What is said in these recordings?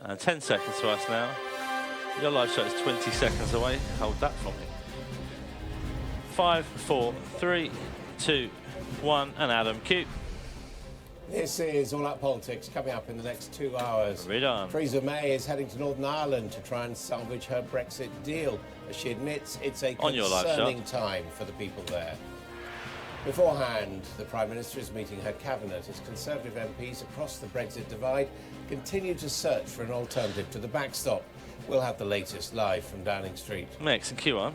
And 10 seconds to us now. Your live shot is 20 seconds away. Hold that from me. 5, 4, 3, 2, 1, and Adam, cue. This is All Out Politics coming up in the next 2 hours. Read on. Theresa May is heading to Northern Ireland to try and salvage her Brexit deal. As she admits, it's a concerning time for the people there. Beforehand, the Prime Minister is meeting her cabinet as Conservative MPs across the Brexit divide continue to search for an alternative to the backstop. We'll have the latest live from Downing Street. Next, cue on.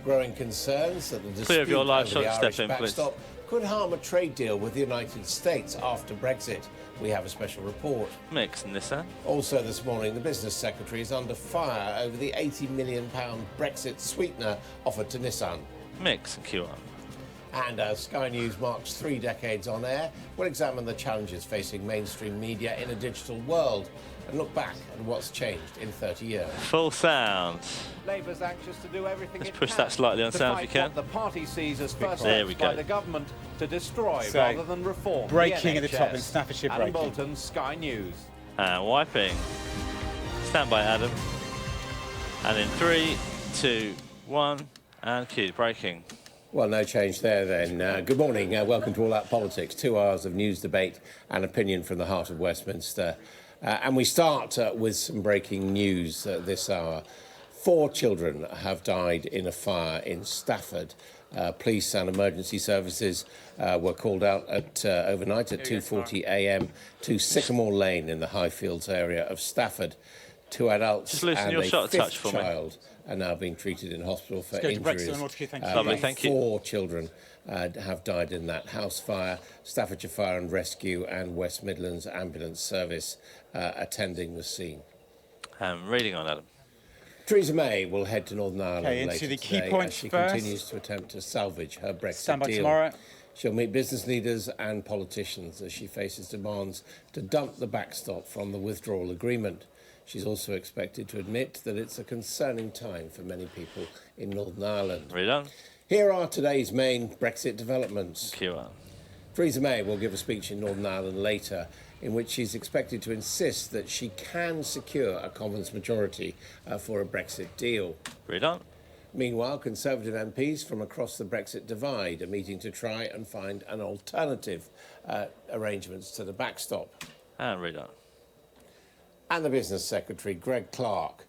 Growing concerns that the dispute Clear of your live over the shot, Irish step in, backstop could harm a trade deal with the United States after Brexit. We have a special report. Mix and Nissan. Also this morning, the Business Secretary is under fire over the £80 million Brexit sweetener offered to Nissan. Mix and cue on. And as Sky News marks 3 decades on air, we'll examine the challenges facing mainstream media in a digital world and look back at what's changed in 30 years. Full sound. Labour's anxious to do everything Let's it push can that slightly on to sound fight if you can. what the party sees as first There we steps by go. the government to destroy So, rather than reform. breaking the at the top in NHS. Staffordshire Adam breaking. Bolton, Sky News. And wiping. Stand by, Adam. And in 3, 2, 1, and cue. Breaking. Well, no change there then. Good morning. Welcome to All Out Politics. 2 hours of news, debate and opinion from the heart of Westminster. And we start with some breaking news this hour. 4 children have died in a fire in Stafford. Police and emergency services were called out at overnight at 2:40 a.m. to Sycamore Lane in the Highfields area of Stafford. 2 adults Just loosen and your a shot a touch 5th for me. child are now being treated in hospital for Let's go to injuries. Brexit and Waterkey, thank you. Lovely, thank you. 4 children have died in that house fire. Staffordshire Fire and Rescue and West Midlands Ambulance Service attending the scene. Reading on, Adam. Theresa May will head to Northern Ireland Okay, later into the today key points as she first. continues to attempt to salvage her Brexit Stand by deal. tomorrow. She'll meet business leaders and politicians as she faces demands to dump the backstop from the withdrawal agreement. She's also expected to admit that it's a concerning time for many people in Northern Ireland. Read on. Here are today's main Brexit developments. Cue on. Theresa May will give a speech in Northern Ireland later in which she's expected to insist that she can secure a Commons majority for a Brexit deal. Read on. Meanwhile, Conservative MPs from across the Brexit divide are meeting to try and find an alternative arrangements to the backstop. And read on. And the Business Secretary, Greg Clark,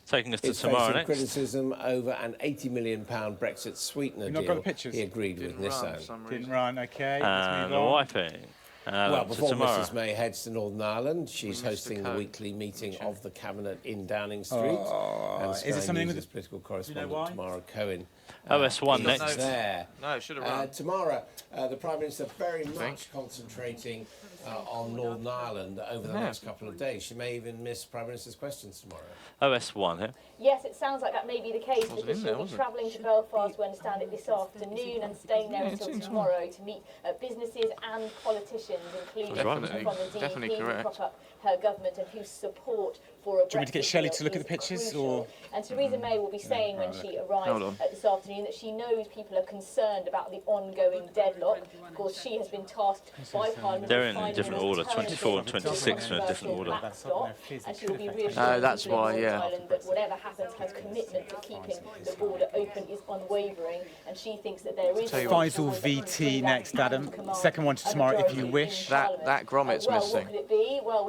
Taking us to is tomorrow facing next. criticism over an £80 million Brexit sweetener You've not got deal the pictures? he agreed with Nissan. Didn't run, okay. And let's move on. wiping. Well, To before tomorrow. Mrs May heads to Northern Ireland, she's hosting the weekly meeting of the Cabinet in Downing Street. And is it Sky something with News' the- political correspondent why? Tamara Cohen OS1 is next. there. No, it should have run. Tomorrow, the Prime Minister very much concentrating on Northern Ireland over the next couple of days. She may even miss Prime Minister's questions tomorrow. OS1 here. Yes, it sounds like that may be the case because she'll be travelling to Belfast, we understand it, this afternoon and staying there until tomorrow to meet businesses and politicians, including Right. people from the Definitely DUP who correct. prop up her government and whose support for a Do you want me to get Brexit Shelley deal to look at is the pictures, crucial. or- And Theresa May will be saying when she arrives this afternoon that she knows people are concerned about the ongoing deadlock. Of course, she has been tasked by Parliament They're with in finding different an order, alternative 24 and to the 26 are in different order. backstop, and she will be reassuring that's people in why, Northern yeah. Ireland that whatever happens, her commitment to keeping the border open is unwavering, and she thinks that there is... Faisal VT next, Adam. Second one to tomorrow if you wish. That grommet's missing.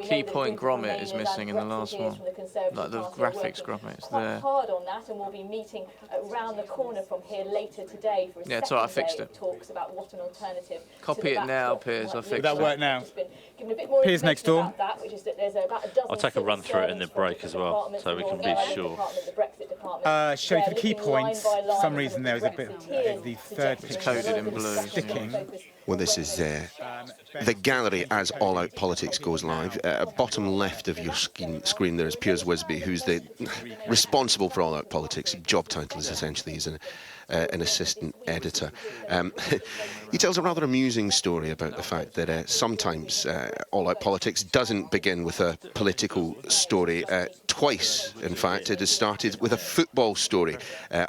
Key point grommet is missing in the last one. Like the graphics grommet's there. Hard on that, and we'll be meeting around the corner from here later today for a Yeah, it's all right, I second fixed day it. of talks about what an alternative Copy to the it now, backstop Piers, I might fixed look it. That work like. now? Just been given a bit more Piers next information door. about that, which is that there's about a dozen I'll take a run through it in the civil break as well, servants so we from can the be Northern Ireland sure. Department, the Brexit department. Shelley, for the They're key looking line points, by for line some at reason there was a bit Brexiteers, the third suggesting picture coded in blue. sticking. Well, this is the gallery as All Out Politics goes live. Bottom left of your screen there is Piers Wisby, who's the responsible for All Out Politics. Job title is essentially he's an assistant editor. He tells a rather amusing story about the fact that sometimes All Out Politics doesn't begin with a political story. twice, in fact. It has started with a football story.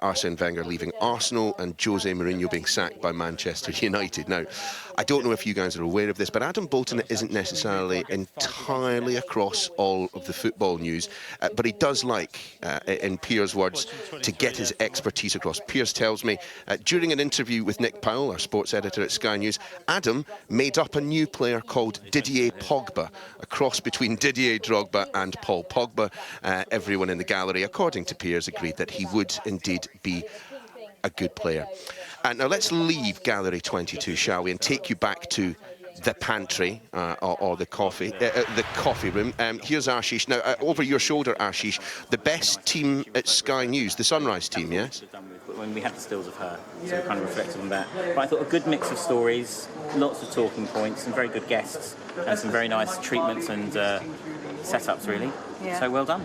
Arsene Wenger leaving Arsenal and Jose Mourinho being sacked by Manchester United. Now, I don't know if you guys are aware of this, but Adam Bolton isn't necessarily entirely across all of the football news, but he does like, in Piers' words, to get his expertise across. Piers tells me, during an interview with Nick Powell, our sports editor at Sky News, Adam made up a new player called Didier Pogba, a cross between Didier Drogba and Paul Pogba. Everyone in the gallery, according to Piers, agreed that he would indeed be a good player. Now let's leave Gallery 22, shall we, and take you back to the pantry or the coffee room. Here's Ashish. Now, over your shoulder, Ashish, the best team at Sky News, the Sunrise team, yes? When we had the stills of her, so we kind of reflected on that. But I thought a good mix of stories, lots of talking points, some very good guests, and some very nice treatments and setups, really. Yeah. So well done.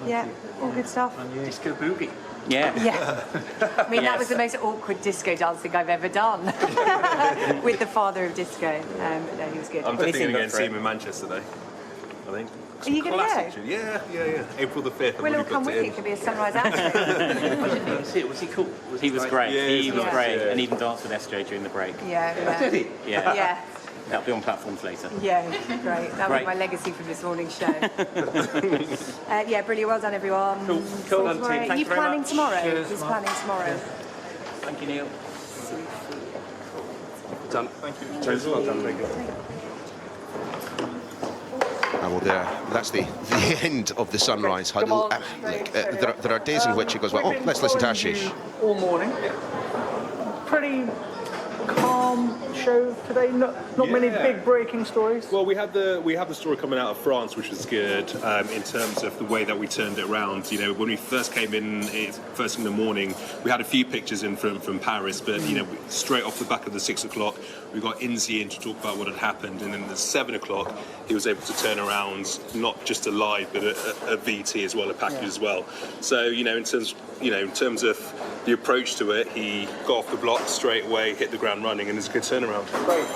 Yeah, all good stuff. Disco boogie. Yeah. Yeah. I mean, that was the most awkward disco dancing I've ever done with the father of disco. No, he was good. I'm definitely going to go and see him in Manchester, though. I think. Are you going to go? Yeah. April the 5th. Well, it'll come with it. It could be a sunrise outfit. Was he cool? He was great. Yeah, he was great, yeah. And even danced with SJ during the break. Yeah. Did he? Yeah. Yeah. That'll be on platforms later. Yeah, great. That'll be Great. my legacy from this morning's show. Yeah, brilliant. Well done, everyone. Cool. Cool. Well done, team. Are Thank you you very planning much. tomorrow? Cheers. He's planning tomorrow. Thank you, Neil. Done. Thank you. Cheers. Well done. Very good. Well, that's the end of the Sunrise huddle. There are days in which it goes, well, oh, let's listen to Ashish. All morning. Pretty calm show today. Not many big breaking stories. Well, we had the story coming out of France, which was good in terms of the way that we turned it around. You know, when we first came in, first in the morning, we had a few pictures in from Paris, but you know, straight off the back of the 6 o'clock, we got Inzi in to talk about what had happened, and then at 7 o'clock, he was able to turn around not just a live, but a VT as well, a package as well. So you know, in terms of the approach to it, he got off the block straight away, hit the ground running, and it's a good turnaround. Great.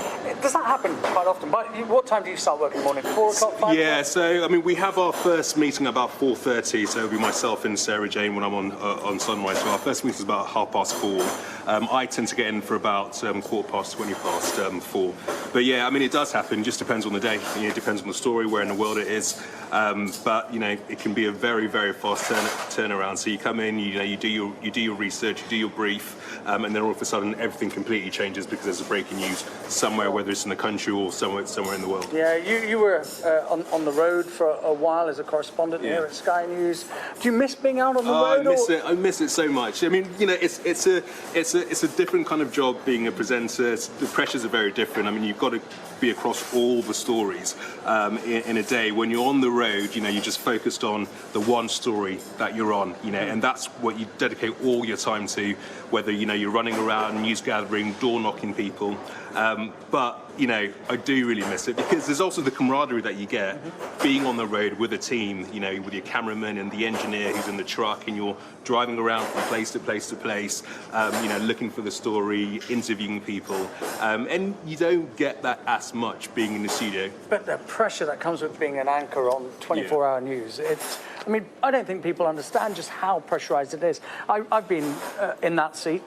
Does that happen quite often? But what time do you start working in the morning? 4 o'clock, 5 Yeah, o'clock? so I mean, we have our first meeting about 4:30. So it'll be myself and Sarah Jane when I'm on Sunrise. So our first meeting is about 4:30. I tend to get in for about 4:20 But yeah, I mean, it does happen. Just depends on the day. You know, it depends on the story, where in the world it is. But you know, it can be a very, very fast turnaround. So you come in, you do your research, you do your brief, and then all of a sudden everything completely changes because there's a breaking news somewhere, whether it's in the country or somewhere in the world. Yeah, you were on the road for a while as a correspondent here at Sky News. Do you miss being out on the road? I miss it so much. I mean, you know, it's a different kind of job being a presenter. The pressures are very different. I mean, you've got to be across all the stories in a day. When you're on the road, you know, you're just focused on the one story that you're on, you know, and that's what you dedicate all your time to, whether, you know, you're running around, news gathering, door knocking people. But, you know, I do really miss it because there's also the camaraderie that you get being on the road with a team, you know, with your cameraman and the engineer who's in the truck, and you're driving around from place to place to place, you know, looking for the story, interviewing people. And you don't get that as much being in the studio. But the pressure that comes with being an anchor on 24-hour news, I mean, I don't think people understand just how pressurized it is. I've been in that seat,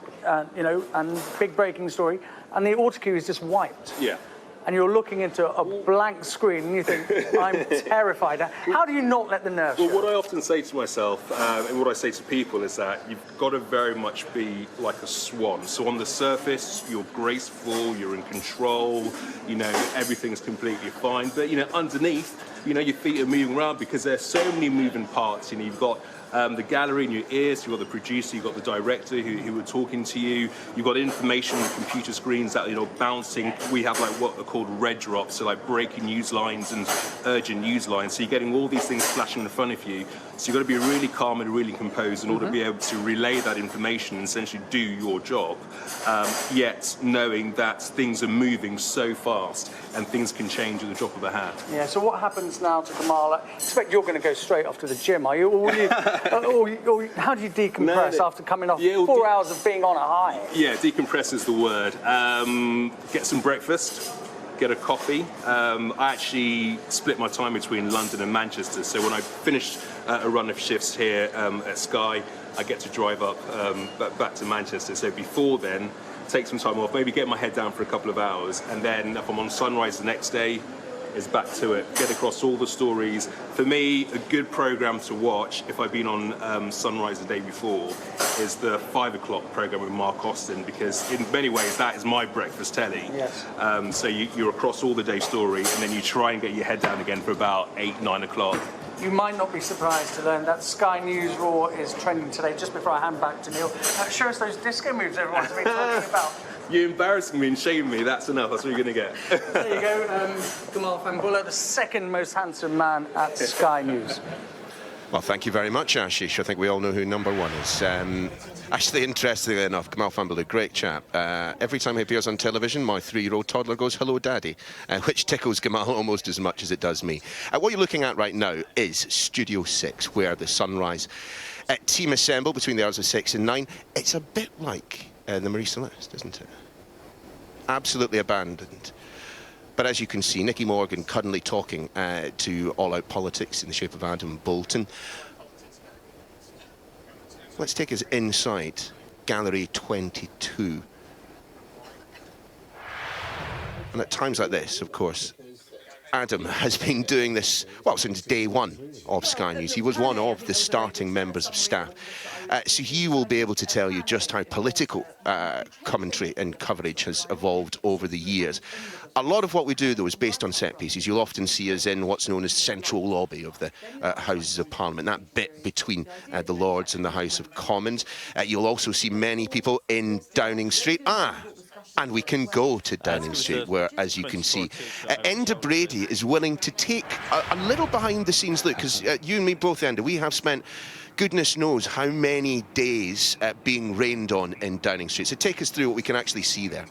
you know, and big breaking story, and the autocue is just wiped. Yeah. And you're looking into a blank screen and you think, I'm terrified. How do you not let the nerves Well, show? what I often say to myself and what I say to people is that you've got to very much be like a swan. So on the surface, you're graceful, you're in control, you know, everything's completely fine. But, you know, underneath, you know, your feet are moving around because there's so many moving parts. You know, you've got the gallery in your ears, you've got the producer, you've got the director who are talking to you, you've got information on computer screens that, you know, bouncing. We have like what are called red drops, so like breaking news lines and urgent news lines. So you're getting all these things flashing in front of you. So you've got to be really calm and really composed in order to be able to relay that information and essentially do your job, yet knowing that things are moving so fast and things can change at the drop of a hat. Yeah, so what happens now to Kamal? I expect you're going to go straight off to the gym, are you? Or how do you decompress after coming off 4 hours of being on a high? Yeah, decompress is the word. Get some breakfast. get a coffee. I actually split my time between London and Manchester, so when I finish a run of shifts here at Sky, I get to drive up back to Manchester. So before then, take some time off, maybe get my head down for a couple of hours, and then if I'm on Sunrise the next day, is back to it, get across all the stories. For me, a good programme to watch, if I've been on Sunrise the day before, is the 5 o'clock programme with Mark Austin, because in many ways that is my breakfast telly. Yes. So you're across all the day story, and then you try and get your head down again for about 8, 9 o'clock. You might not be surprised to learn that Sky News Raw is trending today. Just before I hand back to Neil, show us those disco moves everyone's been talking about. You're embarrassing me and shaming me, that's enough, that's what you're going to get. There you go, Gamal Fambulla, the second most handsome man at Sky News. Well, thank you very much, Ashish. I think we all know who number one is. Actually, interestingly enough, Gamal Fambulla, great chap. Every time he appears on television, my 3-year-old toddler goes, "Hello, Daddy," which tickles Gamal almost as much as it does me. What you're looking at right now is Studio 6, where the Sunrise team assemble between the hours of 6 and 9. It's a bit like the Marie Celeste, isn't it? Absolutely abandoned. But as you can see, Nicky Morgan currently talking to All Out Politics in the shape of Adam Bolton. Let's take us inside Gallery 22. And at times like this, of course, Adam has been doing this, well, since day one of Sky News. He was one of the starting members of staff. So he will be able to tell you just how political commentary and coverage has evolved over the years. A lot of what we do, though, is based on set pieces. You'll often see us in what's known as central lobby of the Houses of Parliament, that bit between the Lords and the House of Commons. You'll also see many people in Downing Street. And we can go to Downing Street, where, as you can see, Enda Brady is willing to take a little behind-the-scenes look, because you and me both, Enda, we have spent goodness knows how many days being rained on in Downing Street. So take us through what we can actually see there.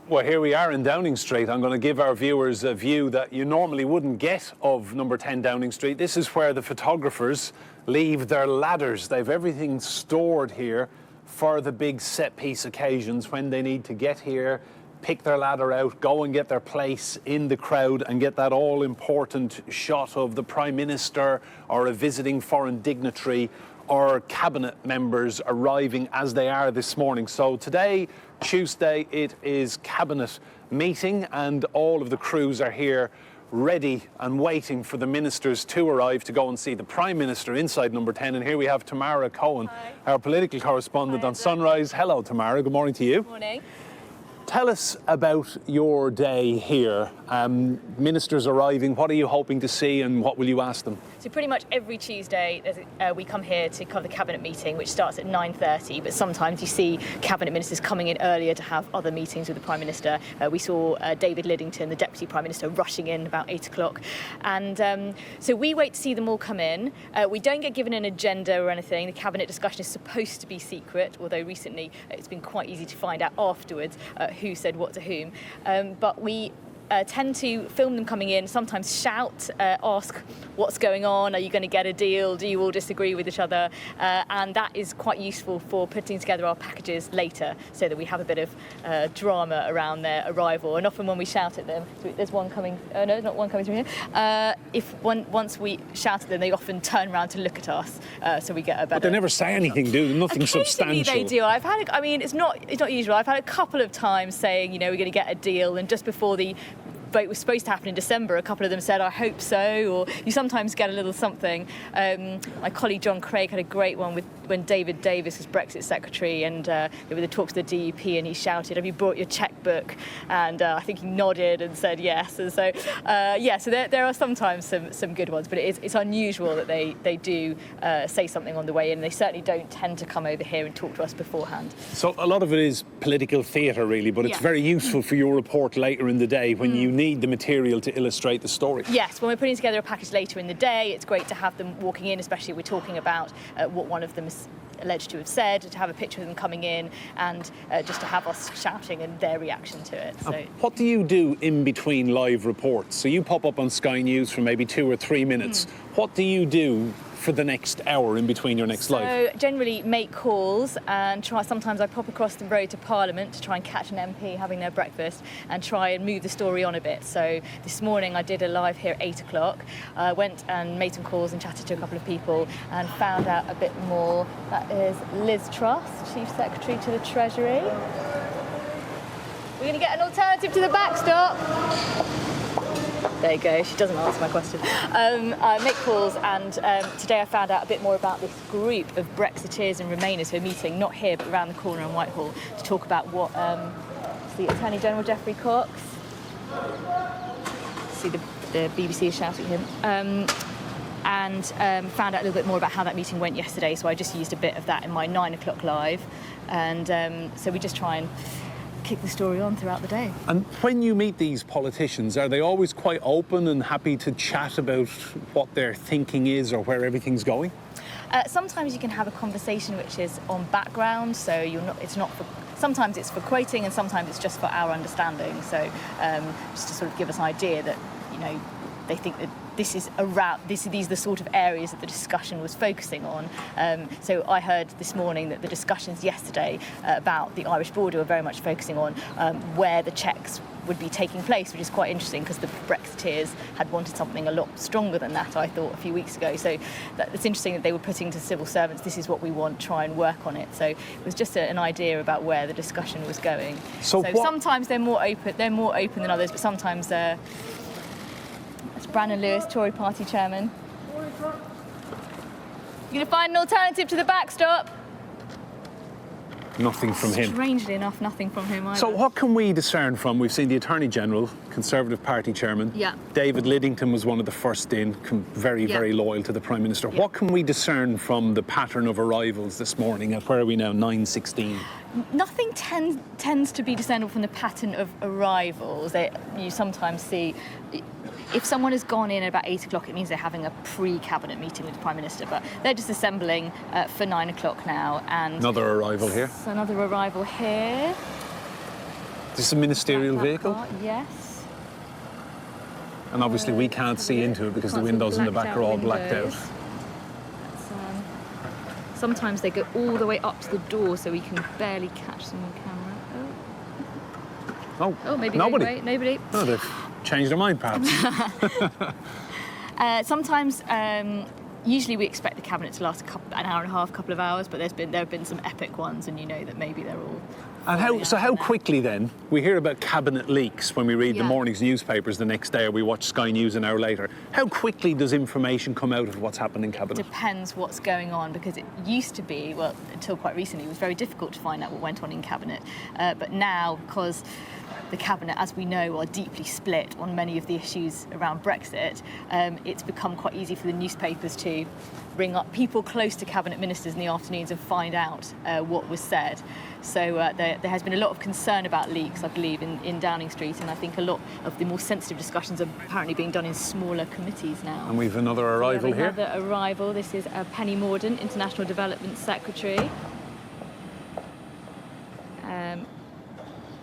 Well, here we are in Downing Street. I'm going to give our viewers a view that you normally wouldn't get of number 10 Downing Street. This is where the photographers leave their ladders. They've everything stored here for the big set-piece occasions when they need to get here, pick their ladder out, go and get their place in the crowd and get that all-important shot of the Prime Minister or a visiting foreign dignitary or cabinet members arriving as they are this morning. So today, Tuesday, it is cabinet meeting and all of the crews are here ready and waiting for the ministers to arrive to go and see the Prime Minister inside number 10. And here we have Tamara Cohen, our political correspondent on Sunrise. Hello, Tamara. Good morning to you. Good morning. Tell us about your day here. Ministers arriving, what are you hoping to see and what will you ask them? So pretty much every Tuesday we come here to cover the Cabinet meeting, which starts at 9:30, but sometimes you see Cabinet ministers coming in earlier to have other meetings with the Prime Minister. We saw David Lidington, the Deputy Prime Minister, rushing in about 8 o'clock. And so we wait to see them all come in. We don't get given an agenda or anything. The Cabinet discussion is supposed to be secret, although recently it's been quite easy to find out afterwards who said what to whom. But we tend to film them coming in, sometimes shout, ask what's going on, are you going to get a deal, do you all disagree with each other, and that is quite useful for putting together our packages later so that we have a bit of drama around their arrival. And often when we shout at them, there's one coming, no, not one coming through here, once we shout at them, they often turn around to look at us, so we get a better... But they never say anything, do they? Nothing substantial. They do. I've had, I mean, it's not usual. I've had a couple of times saying, you know, we're going to get a deal, and just before the vote was supposed to happen in December, a couple of them said, I hope so, or you sometimes get a little something. My colleague John Craig had a great one with when David Davis was Brexit Secretary, and there were the talks to the DUP, and he shouted, have you brought your chequebook? And I think he nodded and said yes. And so, yeah, so there are sometimes some good ones, but it's unusual that they do say something on the way in. They certainly don't tend to come over here and talk to us beforehand. So a lot of it is political theatre, really, but it's very useful for your report later in the day when you need the material to illustrate the story. Yes, when we're putting together a package later in the day, it's great to have them walking in, especially if we're talking about what one of them is alleged to have said, to have a picture of them coming in, and just to have us shouting and their reaction to it. So. What do you do in between live reports? So you pop up on Sky News for maybe 2 or 3 minutes. what do you do for the next hour in between your next live? So generally make calls and try. Sometimes I pop across the road to Parliament to try and catch an MP having their breakfast and try and move the story on a bit. So this morning I did a live here at 8 o'clock. I went and made some calls and chatted to a couple of people and found out a bit more. That is Liz Truss, Chief Secretary to the Treasury. We're going to get an alternative to the backstop. There you go, she doesn't answer my question. I make calls, and today I found out a bit more about this group of Brexiteers and Remainers who are meeting, not here, but around the corner in Whitehall, to talk about what the Attorney General, Geoffrey Cox. See, the BBC is shouting at him. And found out a little bit more about how that meeting went yesterday, so I just used a bit of that in my 9 o'clock live. And so we just try and kick the story on throughout the day. And when you meet these politicians, are they always quite open and happy to chat about what their thinking is or where everything's going? Sometimes you can have a conversation which is on background, so it's not for, sometimes it's for quoting and sometimes it's just for our understanding. So just to sort of give us an idea that, you know, they think that this is these are the sort of areas that the discussion was focusing on. So I heard this morning that the discussions yesterday about the Irish border were very much focusing on where the checks would be taking place, which is quite interesting because the Brexiteers had wanted something a lot stronger than that, I thought, a few weeks ago. So it's interesting that they were putting to civil servants, this is what we want, try and work on it. So it was just an idea about where the discussion was going. So sometimes they're more open than others, but sometimes Brandon Lewis, Tory party chairman. You going to find an alternative to the backstop? Nothing from him. Strangely enough, nothing from him either. So what can we discern from? We've seen the Attorney General, Conservative Party chairman. Yeah. David Lidington was one of the first in, very loyal to the Prime Minister. Yeah. What can we discern from the pattern of arrivals this morning? Where are we now, 9:16? Nothing tends to be discernible from the pattern of arrivals. You sometimes see, if someone has gone in at about 8 o'clock, it means they're having a pre-cabinet meeting with the Prime Minister, but they're just assembling for 9 o'clock now. And another arrival here? Another arrival here. Is this a ministerial vehicle? Yes. And obviously we can't see into it because the windows in the back are all blacked out. Sometimes they go all the way up to the door so we can barely catch them on camera. Oh, maybe nobody. Nobody. Oh, they've changed their mind, perhaps. Sometimes, usually we expect the cabinet to last an hour and a half, couple of hours, but there have been some epic ones, and you know that maybe they're all. And how quickly then? We hear about cabinet leaks when we read the morning's newspapers the next day, or we watch Sky News an hour later. How quickly does information come out of what's happened in cabinet? Depends what's going on, because it used to be, well, until quite recently, it was very difficult to find out what went on in cabinet. But now, because the cabinet, as we know, are deeply split on many of the issues around Brexit, it's become quite easy for the newspapers to ring up people close to cabinet ministers in the afternoons and find out what was said. So there has been a lot of concern about leaks, I believe, in Downing Street, and I think a lot of the more sensitive discussions are apparently being done in smaller committees now. And we've another arrival here. Another arrival. This is Penny Mordaunt, International Development Secretary.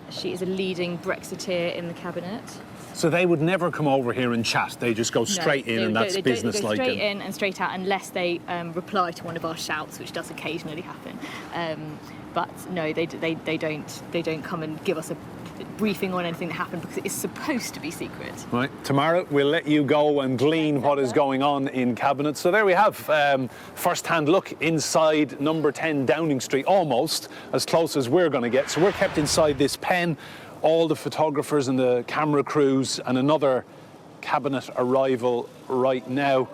She is a leading Brexiteer in the cabinet. So they would never come over here and chat. They just go straight in, and that's business-like. They go straight in and straight out, unless they reply to one of our shouts, which does occasionally happen. But no, they don't come and give us a briefing on anything that happened, because it is supposed to be secret. Right, Tamara, we'll let you go and glean what is going on in cabinet. So there we have first-hand look inside number 10 Downing Street, almost as close as we're going to get. So we're kept inside this pen, all the photographers and the camera crews, and another cabinet arrival right now.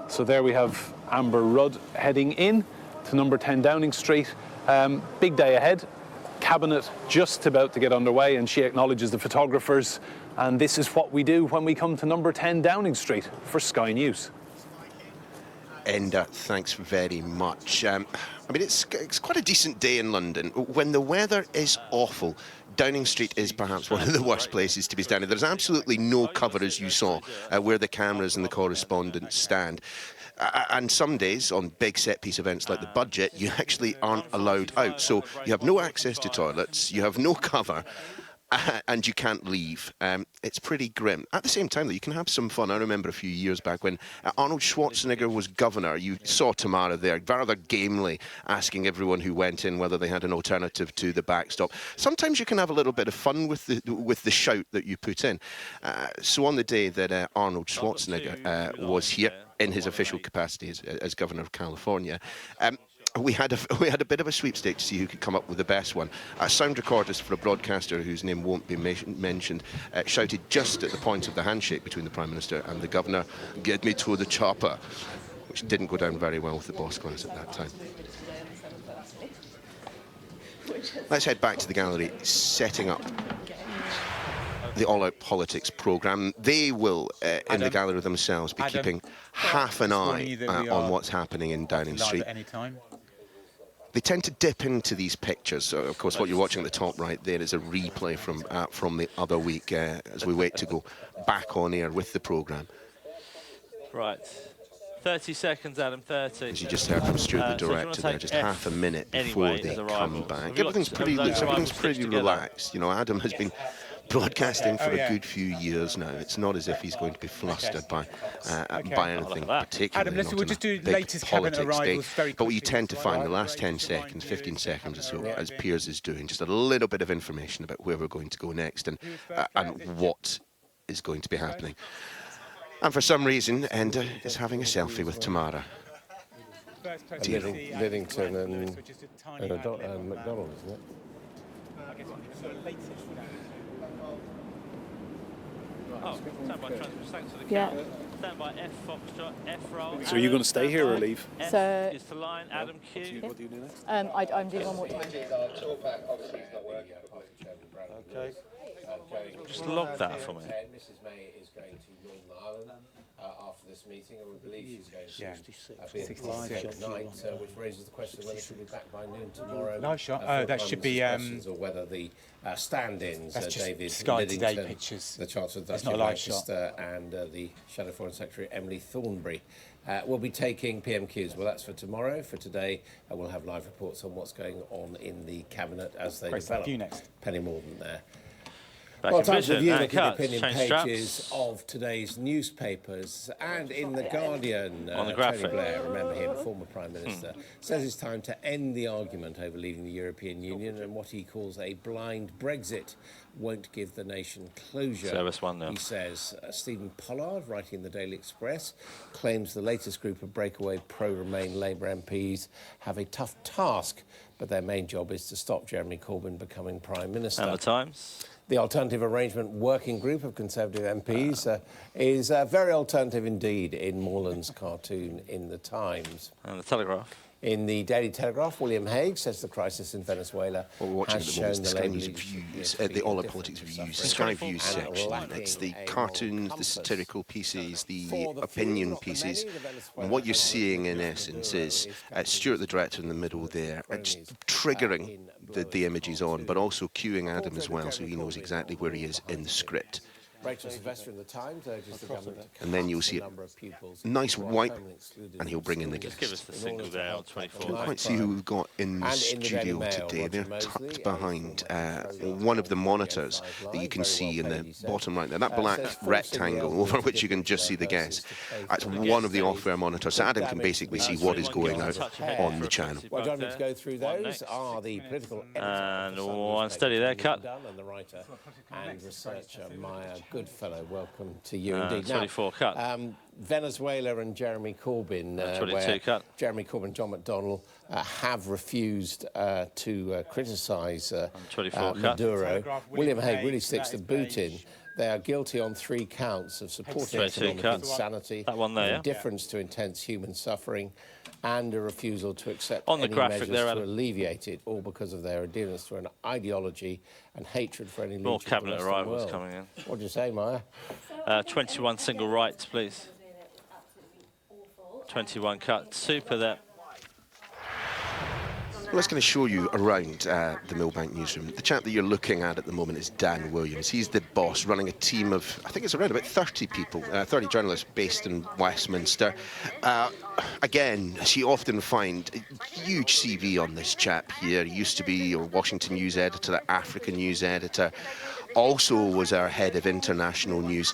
So there we have Amber Rudd heading in to number 10 Downing Street. Big day ahead. Cabinet just about to get underway, and she acknowledges the photographers. And this is what we do when we come to number 10 Downing Street for Sky News. Enda, thanks very much. I mean, it's quite a decent day in London. When the weather is awful, Downing Street is perhaps one of the worst places to be standing. There's absolutely no cover, as you saw, where the cameras and the correspondents stand. And some days, on big set-piece events like the budget, you actually aren't allowed out. So you have no access to toilets, you have no cover, and you can't leave. It's pretty grim. At the same time, though, you can have some fun. I remember a few years back when Arnold Schwarzenegger was governor. You saw Tamara there, rather gamely asking everyone who went in whether they had an alternative to the backstop. Sometimes you can have a little bit of fun with the shout that you put in. So on the day that Arnold Schwarzenegger was here in his official capacity as governor of California, we had a bit of a sweepstake to see who could come up with the best one. A sound recordist for a broadcaster whose name won't be mentioned shouted just at the point of the handshake between the Prime Minister and the Governor, "Get me to the chopper," which didn't go down very well with the boss class at that time. Let's head back to the gallery, setting up the All Out Politics programme. They will, in the gallery themselves, be keeping half an eye on what's happening in Downing Street. They tend to dip into these pictures. So, of course, what you're watching at the top right there is a replay from the other week as we wait to go back on air with the programme. Right. 30 seconds, Adam, 30. As you just heard from Stuart, the director, there, just half a minute before they come back. Everything's pretty loose, everything's pretty relaxed. You know, Adam has been broadcasting for a good few years now. It's not as if he's going to be flustered by anything particularly. Adam, listen, we'll just do latest cabinet arrivals very quickly. But what you tend to find the last 10 seconds, 15 seconds or so, as Piers is doing, just a little bit of information about where we're going to go next and what is going to be happening. And for some reason, Enda is having a selfie with Tamara. Liddington and McDonald, isn't it? Oh, stand by transfer. Thanks for the Yeah. count. Stand by F Foxtrot, F roll. So are you going to stay here or leave? F So is the line, Adam Q. What do you do next? I'm doing one more time. Okay. Just log that for me. Mrs May is going to Northern Ireland after this meeting, and we believe she's going to be at night, which raises the question of whether she'll be back by noon tomorrow. Live shot. Oh, that should be. Or whether the stand-ins, David Sky Today pictures. the Chancellor of the It's Duchy not of a live shot. Manchester, and the Shadow Foreign Secretary Emily Thornberry will be taking PMQs. Well, that's for tomorrow. For today, we'll have live reports on what's going on in the cabinet as they develop. You next. Penny Morden there. Back Well, in time to vision, review and the cuts, opinion change pages straps. of today's newspapers. And in The Guardian, On the Tony graphic. Blair, remember him, former Prime Minister, says it's time to end the argument over leaving the European Union, and what he calls a blind Brexit won't give the nation closure. Service one now. He says Stephen Pollard, writing in the Daily Express, claims the latest group of breakaway pro-Remain Labour MPs have a tough task, but their main job is to stop Jeremy Corbyn becoming Prime Minister. And the Times. The Alternative Arrangement Working Group of Conservative MPs is very alternative indeed in Moreland's cartoon in The Times. And the Telegraph. In the Daily Telegraph, William Hague says the crisis in Venezuela What we're watching has at the moment shown is the the Sky Labour News leadership Views, to the be All Out different Politics to Views, suffering Sky Views and section. lacking It's the a cartoons, moral the compass. satirical pieces, the For the opinion few, not the pieces. many, the Venezuelan And what you're government seeing in of essence Maduro is is Stuart, the director, in the middle there, just triggering the images on, but also cueing Adam as well, so he knows exactly where he is in the script. Rachel Sylvester in the Times urges the government to And then you'll cut see the a number of pupils nice who are wipe, permanently excluded and he'll from bring in the schools. Just give us the single there on 24. Can't quite see who we've got in the And in the Daily studio Mail, today. Roger They're Mosley, tucked a behind former one of the monitors Live, that you can very see in well the paid, he says. bottom right there. That black Says forcing the rectangle elderly over to which you can different just see the verses guest. to pay That's for one of the guest off-air monitors, so Adam can basically see what is going on the channel. Well, joining me to go through those are the political editor And of the Sun one newspaper, steady there, Julie cut. Dunn, and the writer and researcher Maya Goodfellow. Welcome to you And indeed. 24 cut. Venezuela and Jeremy Corbyn, 22 where cut. Jeremy Corbyn and John McDonnell have refused to criticise 24 cut. Maduro. William Hague really sticks the boot in. They are guilty on 3 counts of supporting 22 economic cut. insanity, That one there, yeah. indifference to intense human suffering, and a refusal to accept On the any graphic measures there, to Adam. alleviate it, all because of their adherence to an ideology and hatred for any More leadership of the cabinet Western arrivals world. coming in. What do you say, Maya? 21 single rights, please. 21 cut. Super there. Well, let's going to show you around the Millbank newsroom. The chap that you're looking at the moment is Dan Williams. He's the boss, running a team of, I think it's around about 30 people, 30 journalists based in Westminster. Again, as you often find, a huge CV on this chap here. He used to be a Washington news editor, African news editor. also was our head of international news.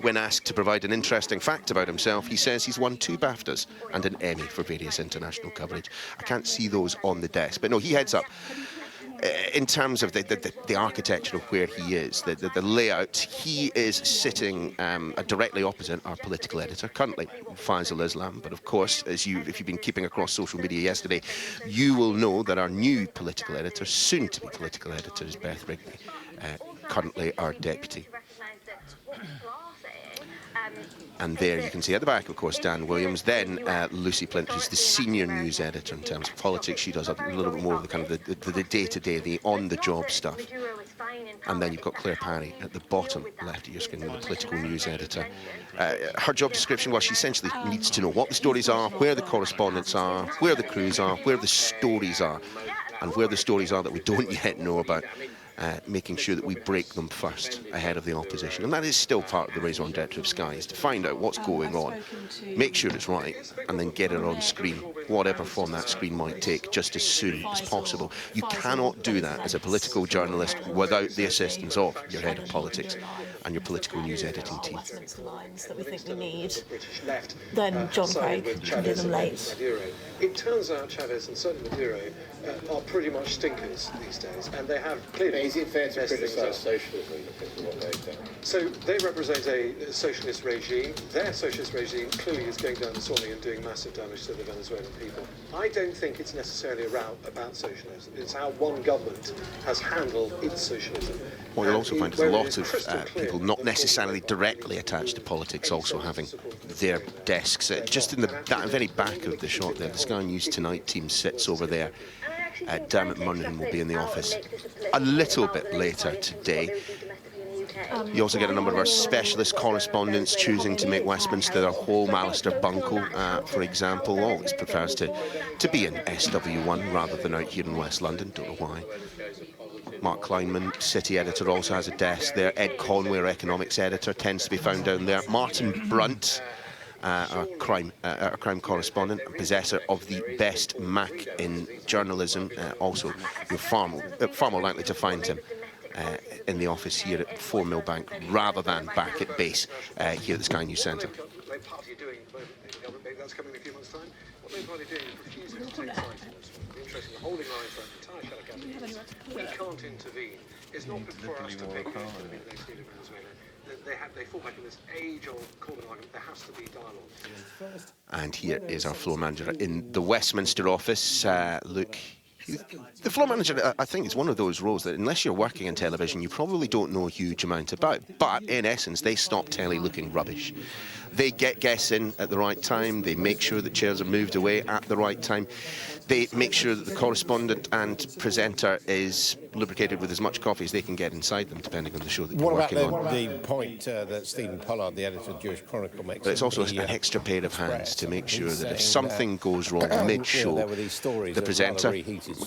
When asked to provide an interesting fact about himself, he says he's won 2 BAFTAs and an Emmy for various international coverage. I can't see those on the desk, but no, he heads up. In terms of the architecture of where he is, the layout, he is sitting directly opposite our political editor, currently Faisal Islam. But of course, if you've been keeping across social media yesterday, you will know that our new political editor, soon-to-be political editor, is Beth Rigby, currently our deputy. And there you can see at the back, of course, Dan Williams. Then Lucy Plint, who's the senior news editor in terms of politics. She does a little bit more of the kind of the day-to-day, the on-the-job stuff. And then you've got Claire Parry at the bottom left of your screen, the political news editor. Her job description, well, she essentially needs to know what the stories are, where the correspondents are, where the crews are, where the stories are, and where the stories are that we don't yet know about. Making sure that we break them first ahead of the opposition. And that is still part of the raison d'etre of Sky, is to find out what's going on, make sure it's right, and then get it on screen, whatever form that screen might take, just as soon as possible. You cannot do that as a political journalist without the assistance of your head of politics and your political news editing team. That we think we need, then John Craig can do them late. It turns out Chavez and certainly Maduro are pretty much stinkers these days, and they have clearly... Is it fair to criticise socialism because of what they've done? So they represent a socialist regime. Their socialist regime clearly is going down the Swanee and doing massive damage to the Venezuelan people. I don't think it's necessarily about socialism. It's how one government has handled its socialism. What you'll also find is a lot of people not necessarily directly attached to politics also having their desks. Just in that very back of the shot there, the Sky News Tonight team sits over there. Dermot Murnaghan will be in the office a little bit later today. You also get a number of our specialist correspondents choosing to make Westminster their home. Alistair Bunkle, for example, always prefers to be in SW1 rather than out here in West London. Don't know why. Mark Kleinman, city editor, also has a desk there. Ed Conway, our economics editor, tends to be found down there. Martin Brunt, our crime correspondent and possessor of the best Mac in journalism. Also, you're far more likely to find him in the office here at 4 Millbank rather than back at base here at the Sky News Centre. That's coming in a few months' time. What Labour Party doing is refusing to take sides. Interesting, holding line for an entire shadow cabinet. We can't intervene. It's not for us to pick who's going to be the next leader of Venezuela. They fall back in this age-old Corbyn argument. There has to be dialogue. And here is our floor manager in the Westminster office. Look, the floor manager, I think, is one of those roles that unless you're working in television, you probably don't know a huge amount about. But in essence, they stop telly looking rubbish. They get guests in at the right time. They make sure that chairs are moved away at the right time. They make sure that the correspondent and presenter is lubricated with as much coffee as they can get inside them, depending on the show that you're working on. What about the point that Stephen Pollard, the editor of Jewish Chronicle, makes? But it's also an extra pair of hands to make sure that if something goes wrong mid-show, the presenter,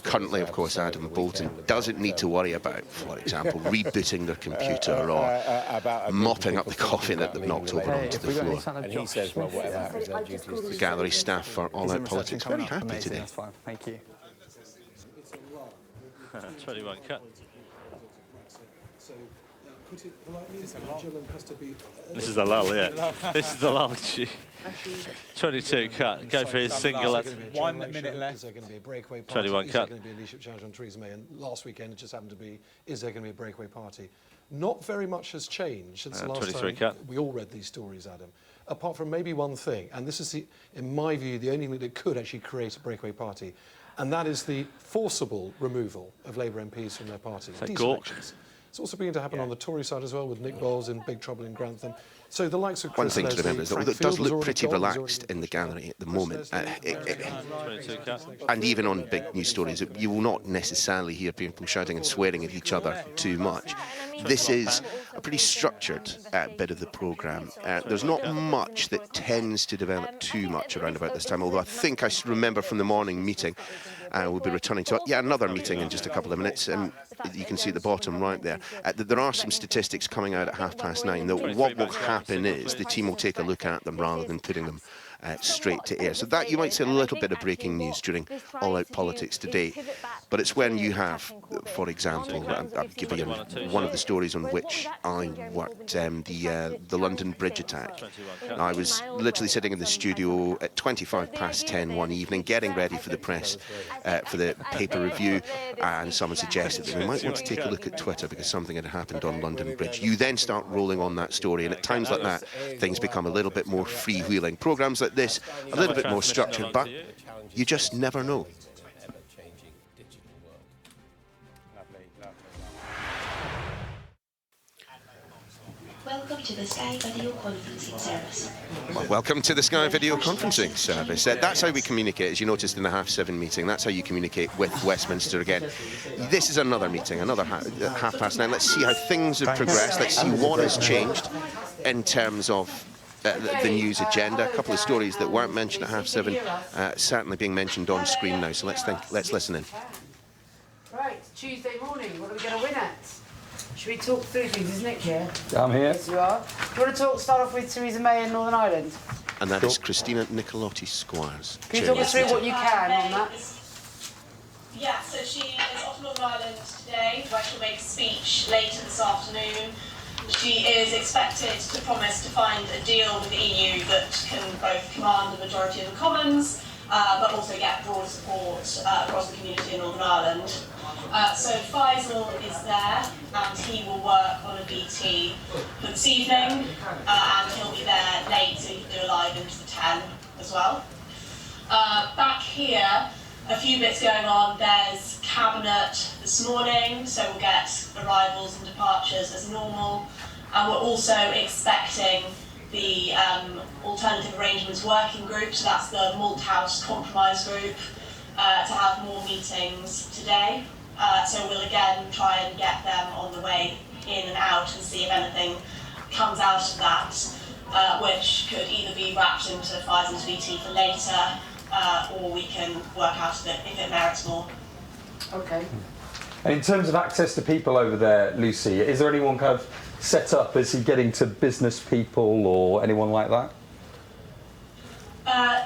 currently, of course, Adam Bolton, doesn't need to worry about, for example, rebooting their computer or mopping up the coffee that they've knocked over onto the floor. And he says, well, whatever happens, our duty is... The gallery staff for All Out Politics very happy today. Thank you. 21 cut. This is the lull, yeah. This is the lull. 22 cut. Go for his single. 1 minute left. 21 cut. Is there going to be a leadership challenge on Theresa May? And last weekend it just happened to be, is there going to be a breakaway party? Not very much has changed since the last time cut. we all read these stories, Adam. Apart from maybe one thing, and this is, in my view, the only thing that could actually create a breakaway party, and that is the forcible removal of Labour MPs from their party. Deselections. It's also beginning to happen on the Tory side as well, with Nick Bowles in big trouble in Grantham. So the likes of One thing to remember is that it does look pretty relaxed in the gallery at the moment. And even on big news stories, you will not necessarily hear people shouting and swearing at each other too much. This is a pretty structured bit of the programme. There's not much that tends to develop too much around about this time, although I think I remember from the morning meeting, we'll be returning to another meeting in just a couple of minutes. You can see at the bottom right there, there are some statistics coming out at 9:30. What will happen is the team will take a look at them rather than putting them straight to air. So that you might see a little bit of breaking news during All Out Politics today, but it's when you have, for example, I'll give you one of the stories on which I worked, the London Bridge attack. I was literally sitting in the studio at 10:25 one evening, getting ready for the press, for the paper review, and someone suggested that we might want to take a look at Twitter because something had happened on London Bridge. You then start rolling on that story, and at times like that, things become a little bit more freewheeling. Programmes like this, a little bit more structured, but you just never know. Welcome to the Sky Video Conferencing Service. Well, welcome to the Sky Video Conferencing Service. That's how we communicate, as you noticed in the 7:30 meeting. That's how you communicate with Westminster again. This is another meeting, another 9:30. Let's see how things have progressed. Let's see what has changed in terms of the news agenda. A couple of stories that weren't mentioned at 7:30, certainly being mentioned on screen now. So let's listen in. Right, Tuesday morning. What are we going to win at? Should we talk through things? Is Nick here? I'm here. Yes, you are. Do you want to start off with Theresa May in Northern Ireland? And that is Christina Nicolotti Squires. Can you talk us through what you can on that? Yeah, so she is off Northern Ireland today, where she'll make a speech later this afternoon. She is expected to promise to find a deal with the EU that can both command the majority of the Commons, but also get broad support across the community in Northern Ireland. So Faisal is there, and he will work on a BT for this evening, and he'll be there late, so he can do a live into the 10 as well. Back here, a few bits going on. There's Cabinet this morning, so we'll get arrivals and departures as normal, and we're also expecting the Alternative Arrangements Working Group, so that's the Malthouse Compromise Group, to have more meetings today. So we'll again try and get them on the way in and out and see if anything comes out of that, which could either be wrapped into Faisal's VT for later, or we can work out if it merits more. Okay. And in terms of access to people over there, Lucy, is there anyone kind of set up? Is he getting to business people or anyone like that?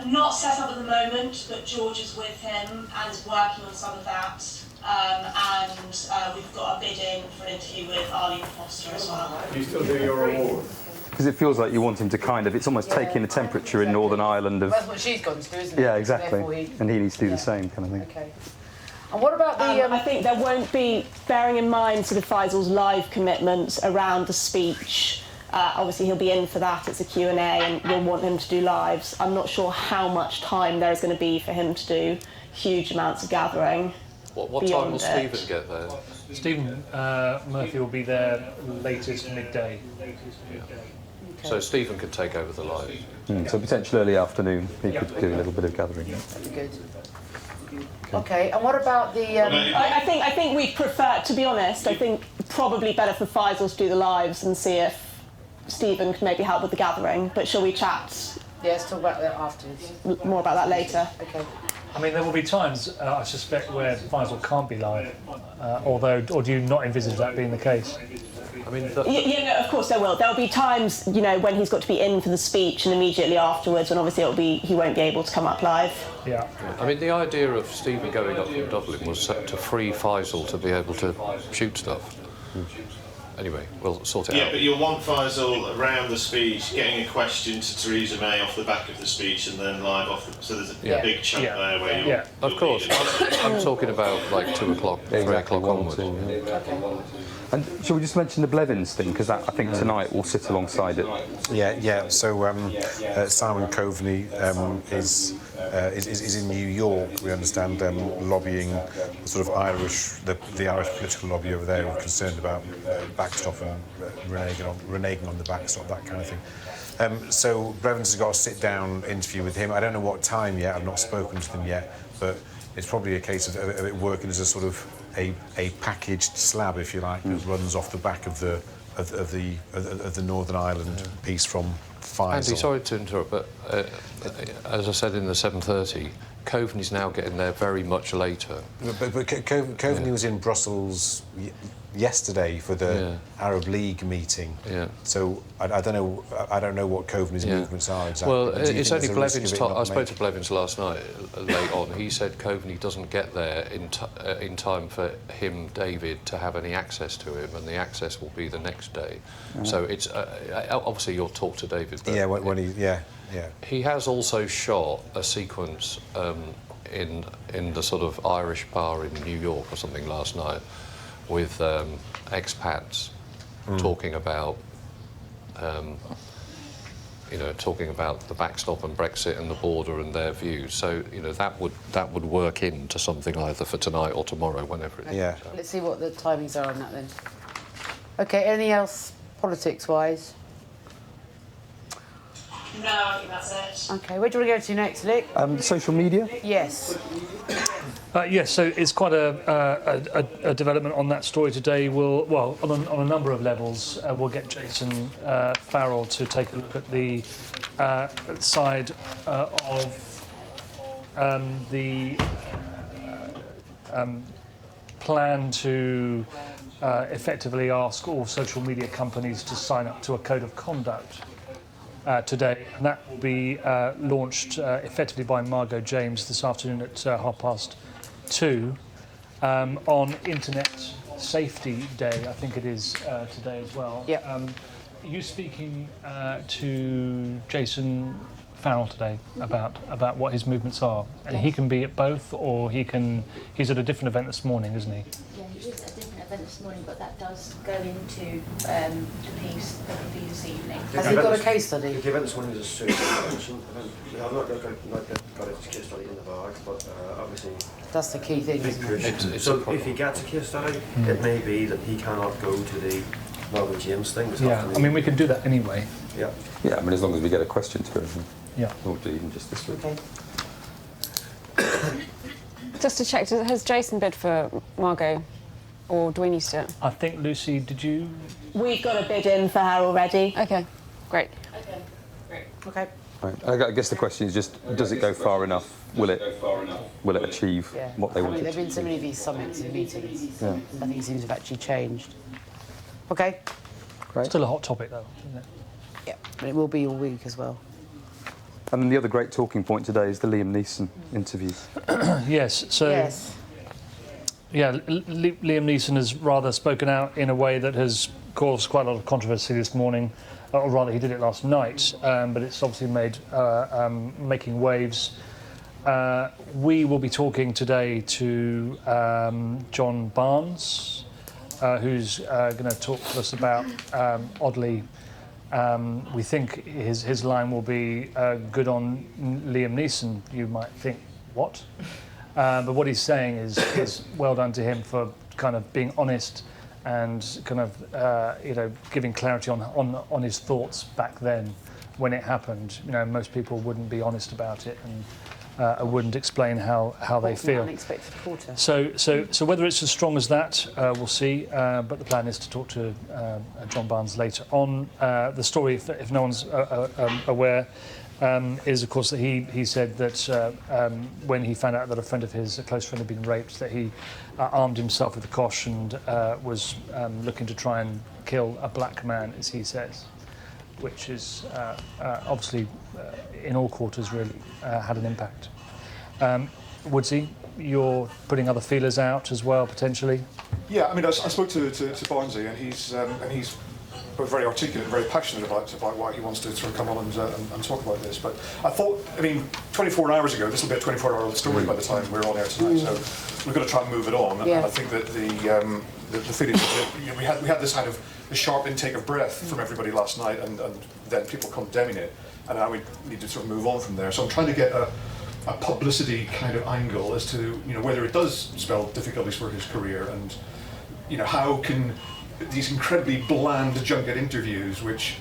Not set up at the moment, but George is with him and is working on some of that. And we've got a bid in for an interview with Arlene Foster as well. You still do your award? Because it feels like you want him to kind of, it's almost taking the temperature in Northern Ireland of... That's what she's gone to, isn't it? Yeah, exactly. And he needs to do the same kind of thing. Okay. And what about the... I think there won't be, bearing in mind sort of Faisal's live commitments around the speech, obviously he'll be in for that, it's a Q&A, and we'll want him to do lives. I'm not sure how much time there is going to be for him to do huge amounts of gathering. What time will Stephen get there? Stephen Murphy will be there latest midday. Yeah. So Stephen could take over the live. So potentially early afternoon, he could do a little bit of gathering. Good. Okay, and what about the... I think we'd prefer, to be honest, I think probably better for Faisal to do the lives and see if Stephen can maybe help with the gathering. But shall we chat? Yeah, let's talk about that afterwards. More about that later. Okay. I mean, there will be times, I suspect, where Faisal can't be live, or do you not envisage that being the case? I mean, yeah, no, of course there will. There'll be times, you know, when he's got to be in for the speech and immediately afterwards, when obviously he won't be able to come up live. Yeah. I mean, the idea of Stephen going up from Dublin was to free Faisal to be able to shoot stuff. Anyway, we'll sort it out. Yeah, but you'll want Faisal around the speech, getting a question to Theresa May off the back of the speech and then live off the... So there's a big chunk there where you'll... Yeah, of course. I'm talking about like 2 o'clock, 3 o'clock onwards. And shall we just mention the Blevins thing, because I think tonight we'll sit alongside it. Yeah. So Simon Coveney is in New York. We understand lobbying sort of the Irish political lobby over there, who are concerned about backstop and reneging on the backstop, that kind of thing. So Blevins has got a sit-down interview with him. I don't know what time yet. I've not spoken to them yet, but it's probably a case of it working as a sort of a packaged slab, if you like, that runs off the back of the Northern Ireland piece from Faisal. Andy, sorry to interrupt, but as I said in the 7:30, Coveney's now getting there very much later. But Coveney was in Brussels yesterday for the Arab League meeting. Yeah. So I don't know what Coveney's movements are exactly. Well, but do you it's think only there's a risk of Blevins. it not I spoke making- to Blevins last night, late on. He said Coveney doesn't get there in time for him, David, to have any access to him, and the access will be the next day. So it's obviously you'll talk to David. But when he he has also shot a sequence in the sort of Irish bar in New York or something last night with expats talking about talking about the backstop and Brexit and the border and their views. So that would work into something either for tonight or tomorrow, whenever it is. Yeah. Let's see what the timings are on that then. Okay, anything else politics-wise? No, I think that's it. Okay, where do you want to go to next, Nick? Social media? Yes. Yes, so it's quite a development on that story today. On a number of levels, we'll get Jason Farrell to take a look at the side of the plan to effectively ask all social media companies to sign up to a code of conduct today, and that will be launched effectively by Margot James this afternoon at 2:30 on Internet Safety Day. I think it is today as well. Yep. You speaking to Jason Farrell today about what his movements are, and he can be at both, or he's at a different event this morning, isn't he? Yeah, he is at a different event this morning, but that does go into the piece that will be this evening. Has he got a case study? The event this morning is a suicide prevention event. I've not got a case study in the bag, but obviously that's the key thing, isn't it? So if he gets a case study, it may be that he cannot go to the Margot James thing this afternoon. I mean, we can do that anyway. Yeah. Yeah, I mean, as long as we get a question to him. Yeah. Or even just this week. Okay. Just to check, has Jason bid for Margot, or do we need to? I think, Lucy, did you? We've got a bid in for her already. Okay, great. Okay, great. Okay. Right. I guess the question is just, does it go far enough? Will it achieve what they I want? mean, there have been so many of these summits and meetings. Yeah. Nothing seems to have actually changed. Okay. Great. Still a hot topic, though, isn't it? Yeah, but it will be all week as well. And then the other great talking point today is the Liam Neeson interview. Yes. So. Yes. Yeah, Liam Neeson has rather spoken out in a way that has caused quite a lot of controversy this morning, or rather he did it last night, but it's obviously making waves. We will be talking today to John Barnes, who's going to talk to us about, oddly, we think his line will be good on Liam Neeson. You might think, what? But what he's saying is well done to him for kind of being honest and kind of giving clarity on his thoughts back then when it happened. Most people wouldn't be honest about it and wouldn't explain how they feel. Unexpected quarter. So whether it's as strong as that, we'll see. But the plan is to talk to John Barnes later on. The story, if no one's aware, is of course that he said that when he found out that a friend of his, a close friend, had been raped, that he armed himself with a kosh and was looking to try and kill a black man, as he says, which is obviously in all quarters really had an impact. Woodsy, you're putting other feelers out as well, potentially? Yeah, I mean, I spoke to Barnesy, and he's both very articulate and very passionate about why he wants to sort of come on and talk about this. But I thought, 24 hours ago, this will be a 24-hour story by the time we're on air tonight, so we've got to try and move it on. Yeah. And I think that the feeling is that we had this kind of a sharp intake of breath from everybody last night, and then people condemning it, and now we need to sort of move on from there. So I'm trying to get a publicity kind of angle as to whether it does spell difficulties for his career, and how can these incredibly bland junket interviews, which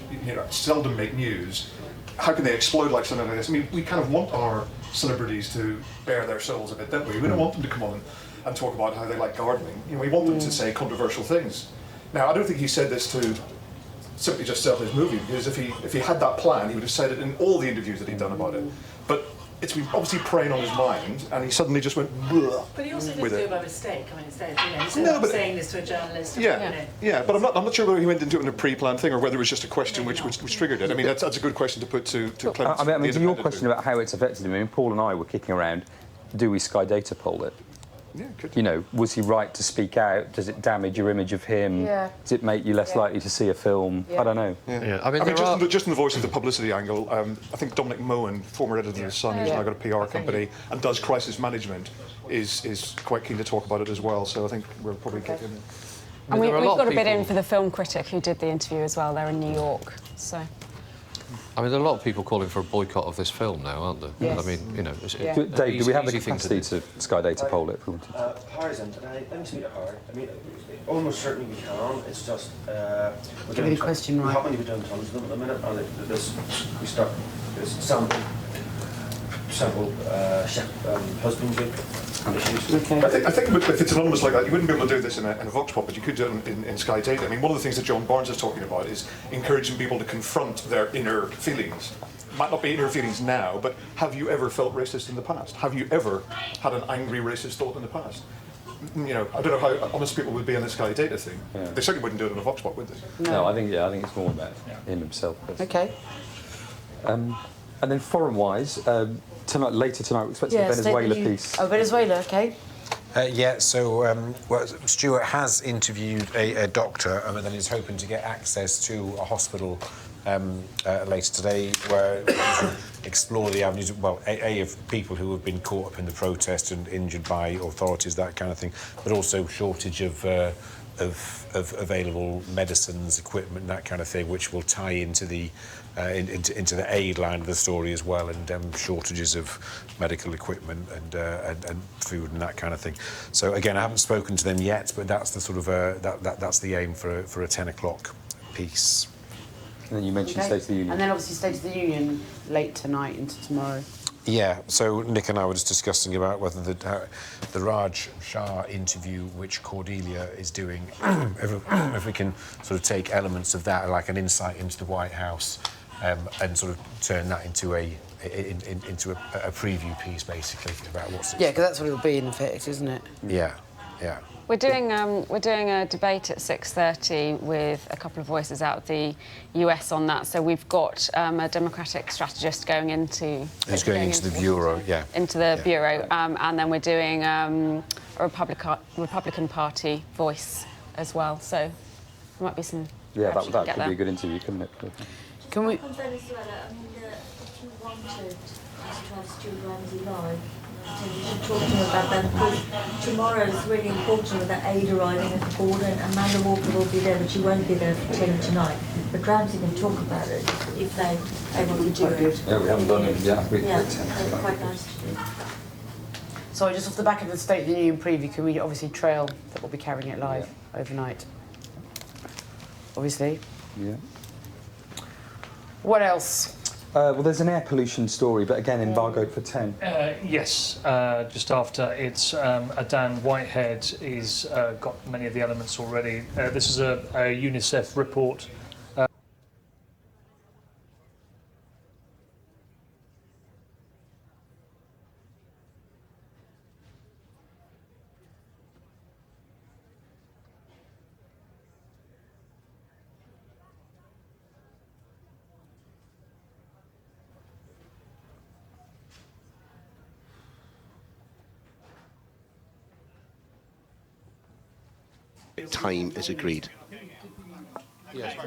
seldom make news, how can they explode like something like this? I mean, we kind of want our celebrities to bare their souls a bit, don't we? We don't want them to come on and talk about how they like gardening. We want them to say controversial things. Now, I don't think he said this to simply just sell his movie, because if he had that plan, he would have said it in all the interviews that he'd done about it. But it's been obviously preying on his mind, and he suddenly just went "Bleh," But he also didn't with do it. it by mistake. I mean, instead, you know, instead No, of but- saying this to a journalist. Yeah, but I'm not sure whether he went into it in a pre-planned thing or whether it was just a question which triggered it. I mean, that's a good question to put to Clement. I mean, to your question about how it's affected him, I mean, Paul and I were kicking around, do we Sky Data poll it? Yeah, could. You know, was he right to speak out? Does it damage your image of him? Yeah. Does it make you less likely to see a film? Yeah. I don't know. Yeah. I mean, just in the voice of the publicity angle, I think Dominic Moen, former editor of The Sun, who's now got a PR company and does crisis management, is quite keen to talk about it as well. So I think we'll probably get him. And we've got a bit in for the film critic who did the interview as well. They're in New York, so. I mean, there are a lot of people calling for a boycott of this film now, aren't there? Yes. I mean, you know, it's Dave, do we have the easy thing capacity to Sky Data poll it? Harry's in today. I didn't speak to Harry. I mean, almost certainly we can. It's just Give me the question we right. happen to be doing tons of them at the minute, and we start this sample husbandry issues. Okay. I think if it's anonymous like that, you wouldn't be able to do this in a Vox Pop, but you could do it in Sky Data. I mean, one of the things that John Barnes is talking about is encouraging people to confront their inner feelings. Might not be inner feelings now, but have you ever felt racist in the past? Have you ever had an angry racist thought in the past? You know, I don't know how honest people would be on the Sky Data thing. Yeah. They certainly wouldn't do it in a Vox Pop, would they? No, I think it's more about him himself. Okay. And then foreign-wise, later tonight we're expecting a Venezuela piece. Oh, Venezuela, okay. Well, Stuart has interviewed a doctor and then is hoping to get access to a hospital later today where he can explore the avenues, well, of people who have been caught up in the protest and injured by authorities, that kind of thing, but also shortage of available medicines, equipment, that kind of thing, which will tie into the into the aid line of the story as well, and shortages of medical equipment and food and that kind of thing. So again, I haven't spoken to them yet, but that's the sort of that's the aim for a 10 o'clock piece. And then you mentioned State of the Union. And then obviously State of the Union late tonight into tomorrow. Yeah, so Nick and I were just discussing about whether the Raj Shah interview, which Cordelia is doing, if we can sort of take elements of that, like an insight into the White House, and sort of turn that into a preview piece, basically, about what's. Yeah, because that's what it'll be in effect, isn't it? Yeah, yeah. We're doing a debate at 6:30 with a couple of voices out of the US on that. So we've got a Democratic strategist going into. Who's going into the bureau? Yeah. Into the bureau, and then we're doing a Republican Party voice as well. So there might be some. Yeah, that could be a good interview, couldn't it? Can we? On Venezuela, I mean, if you wanted us to have Stuart Ramsey live, you should talk to him about that, because tomorrow is really important with the aid arriving at the border, and Amanda Walker will be there, but she won't be there for 10 tonight. But Ramsey can talk about it if they're able to do it. Yeah, we haven't done it yet. Yeah, that's quite nice to do. So just off the back of the State of the Union preview, can we obviously trail that we'll be carrying it live overnight? Obviously. Yeah. What else? Well, there's an air pollution story, but again, embargoed for 10. Yes, just after it's Dan Whitehead is got many of the elements already. This is a UNICEF report. Time is agreed. Yes,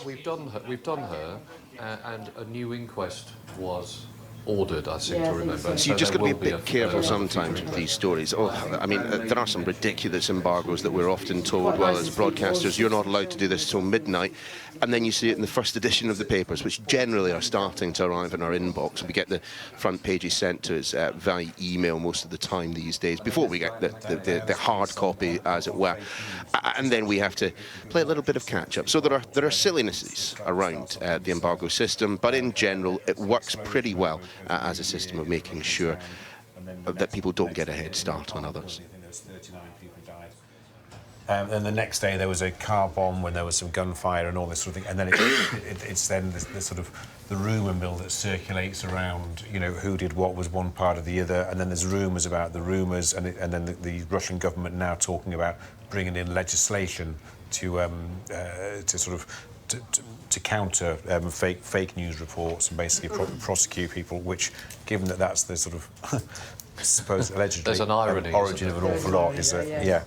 we've done her, and a new inquest was ordered, I seem to remember. So you've just got to be a bit careful sometimes with these stories. Oh, I mean, there are some ridiculous embargoes that we're often told, well, as broadcasters, you're not allowed to do this till midnight, and then you see it in the first edition of the papers, which generally are starting to arrive in our inbox. We get the front pages sent to us via email most of the time these days, before we get the hard copy, as it were. And then we have to play a little bit of catch-up. So there are sillinesses around the embargo system, but in general, it works pretty well as a system of making sure that people don't get a head start on others. And the next day there was a car bomb when there was some gunfire and all this sort of thing. And then it's then the sort of the rumour mill that circulates around, you know, who did what was one part of the other. And then there's rumours about the rumours, and then the Russian government now talking about bringing in legislation to counter fake news reports and basically prosecute people. Which, given that that's the sort of supposed allegedly there's an irony, origin of an awful lot, is that yeah.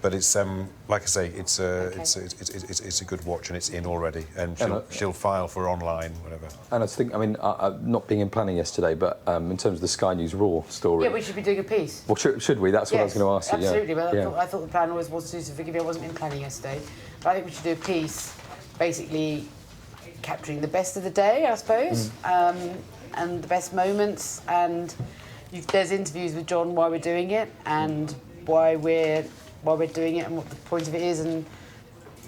But it's like I say, it's a good watch, and it's in already, and she'll file for online, whatever. And I think, I mean, not being in planning yesterday, but in terms of the Sky News Raw story. Yeah, we should be doing a piece. Well, should we? That's what I was going to ask you. Absolutely. Yeah. Well, I thought the plan always was to forgive me. I wasn't in planning yesterday, but I think we should do a piece, basically capturing the best of the day, I suppose, and the best moments. And there's interviews with John while we're doing it, and why we're doing it, and what the point of it is, and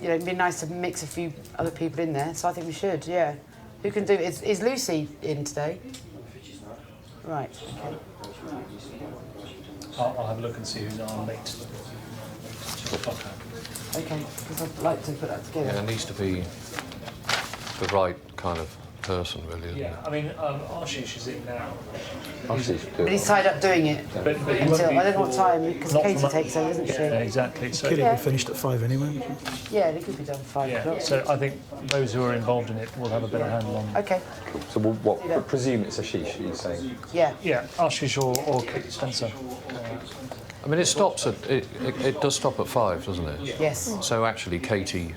you know, it'd be nice to mix a few other people in there. So I think we should, yeah. Who can do it? Is Lucy in today? Right. Okay. I'll have a look and see who's our mate. Okay, because I'd like to put that together. Yeah, it needs to be the right kind of person, really. Yeah, I mean, Ashish is in now. But he's tied up doing it But until I don't know what time, because Katie takes over, doesn't she? Yeah, exactly. So Could it be finished at 5 anyway? Yeah, it could be done 5 o'clock. So I think those who are involved in it will have a better handle on. Okay. Cool. So what? Presume it's Ashish. You're saying? Yeah. Yeah, Ashish or Kate Spencer. I mean, it stops at it does stop at 5, doesn't it? Yes. So actually, Katie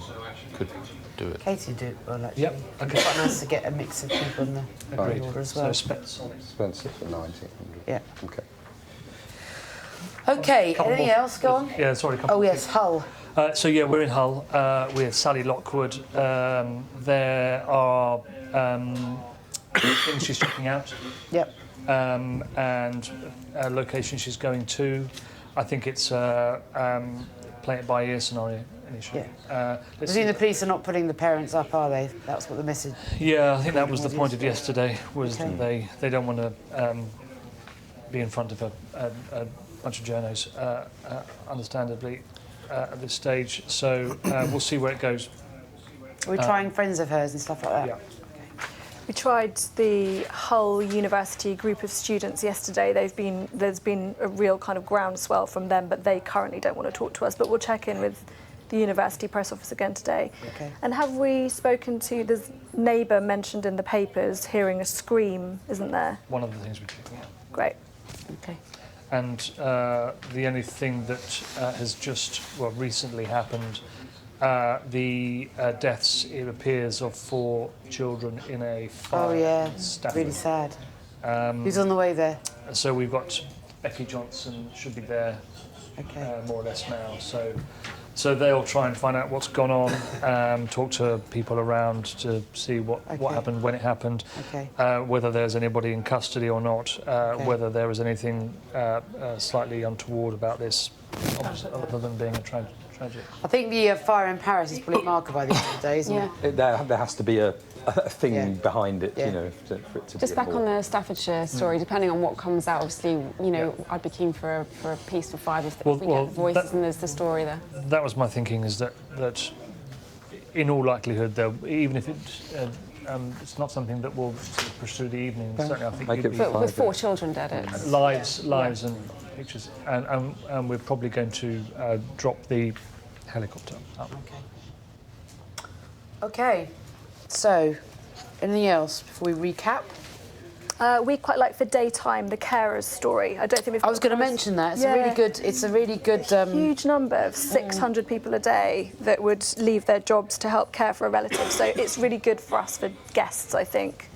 could do it. Katie do it well, actually. Yep. Okay. It's quite nice to get a mix of people in the order as well. So Spencer for 1900. Yeah. Okay. Okay. Anything else? Go on. Yeah, sorry. Oh yes, Hull. So yeah, we're in Hull with Sally Lockwood. There are things she's checking out. Yep. And a location she's going to. I think it's play it by ear scenario initially. Yeah. The police are not putting the parents up, are they? That's what the message. Yeah, I think that was the point of yesterday. Was that they don't want to be in front of a bunch of journos, understandably, at this stage. So we'll see where it goes. We're trying friends of hers and stuff like that. Yeah. We tried the Hull University group of students yesterday. There's been a real kind of groundswell from them, but they currently don't want to talk to us. But we'll check in with the university press office again today. Okay. And have we spoken to the neighbour mentioned in the papers hearing a scream, isn't there? One of the things we're checking out. Great. Okay. And the only thing that has just recently happened. The deaths, it appears, of 4 children in a fire. Oh yeah, Stafford. really sad. Who's on the way there? So we've got Becky Johnson should be there, more or less now. So they'll try and find out what's gone on, talk to people around to see what happened, when it happened, whether there's anybody in custody or not, whether there was anything slightly untoward about this, other than being a tragedy. I think the fire in Paris is probably marked by the end of the day, isn't it? There has to be a thing behind it, you know, for it to Just be back on the Staffordshire story, depending on what comes out, obviously, you know, I'd be keen for a piece for 5 if we get the voices and there's the story there. That was my thinking, is that in all likelihood, even if it's not something that will sort of push through the evening, certainly I think But with 4 children dead, it's... Lives and pictures, and we're probably going to drop the helicopter up. Okay. So, anything else before we recap? We quite like for daytime the carers story. I don't think we've. I was going to mention that. It's a really good. It's a really good. Huge number of 600 people a day that would leave their jobs to help care for a relative. So it's really good for us for guests. I think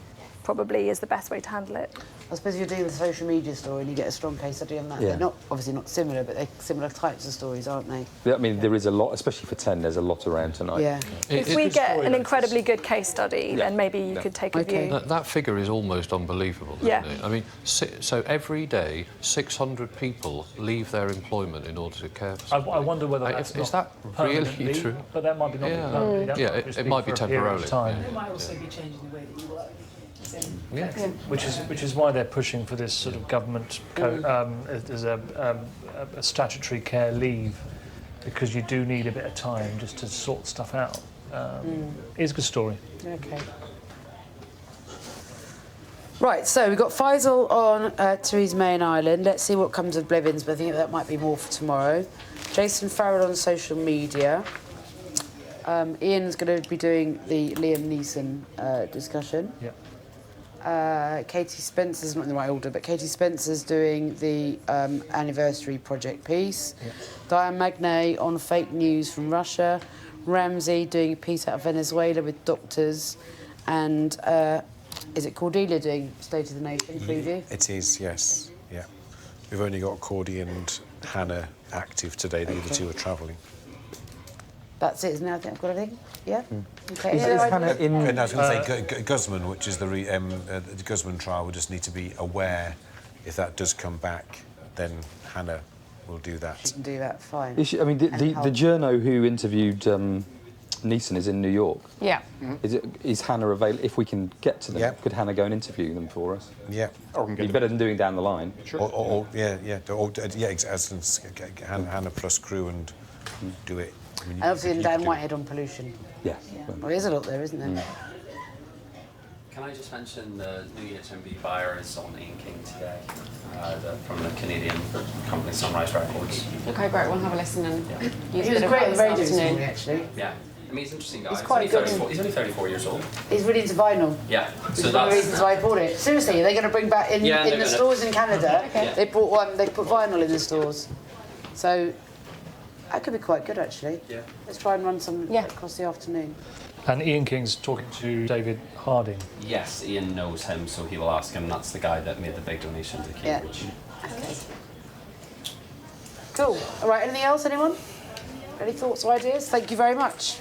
probably is the best way to handle it. I suppose you're doing the social media story and you get a strong case study on that. Yeah. They're not obviously not similar, but they're similar types of stories, aren't they? Yeah, I mean, there is a lot, especially for 10. There's a lot around tonight. Yeah. If we get an incredibly good case study, then maybe you could take a view. That figure is almost unbelievable, isn't it? I mean, so every day, 600 people leave their employment in order to care for someone. I wonder whether is that really true? But that might be not permanently. Yeah, it might be temporarily. It might also be changing the way that you work. Yeah. Which is why they're pushing for this sort of government as a statutory care leave because you do need a bit of time just to sort stuff out. It's a good story. Okay. Right, so we've got Faisal on Theresa May in Ireland. Let's see what comes of Blevins, but I think that might be more for tomorrow. Jason Farrell on social media. Ian's going to be doing the Liam Neeson discussion. Yeah. Katie Spencer's, not in the right order, but Katie Spencer's doing the anniversary project piece. Yeah. Diane Magnay on fake news from Russia. Ramsey doing a piece out of Venezuela with doctors. And is it Cordelia doing State of the Nation preview? It is, yes. Yeah. We've only got Cordy and Hannah active today. The other two are travelling. That's it, isn't it? I think I've got everything. Yeah? Okay. Is Hannah in... And I was going to say, Guzman, which is the Guzman trial, will just need to be aware if that does come back, then Hannah will do that. She can do that, fine. Is she, I mean, the journo who interviewed Neeson is in New York. Yeah. Is Hannah available? If we can get to them, Yeah. could Hannah go and interview them for us? Yeah. Or Be better than doing down the line. Sure. Hannah plus crew and do it. I mean, And obviously Dan Whitehead on pollution. Yeah. Well, there's a lot there, isn't there? Can I just mention the new HMV buyer is on inking today, from the Canadian company Sunrise Records. Okay, great. We'll have a listen and use He a was bit of great that on this the radio this afternoon. morning, actually. Yeah, I mean, he's an interesting guy. He's quite only good. 34, he's only 34 years old. He's really into vinyl. Yeah, Which so is one of the that's reasons why I bought it. Seriously, they're going to bring back in, Yeah, in they're the gonna- stores in Canada. Okay. They bought one. They put vinyl in the stores, so that could be quite good actually. Yeah. Let's try and run some across the afternoon. And Ian King's talking to David Harding. Yes, Ian knows him, so he will ask him. That's the guy that made the big donation to Cambridge. Okay. Cool. All right. Anything else? Anyone? Any thoughts or ideas? Thank you very much.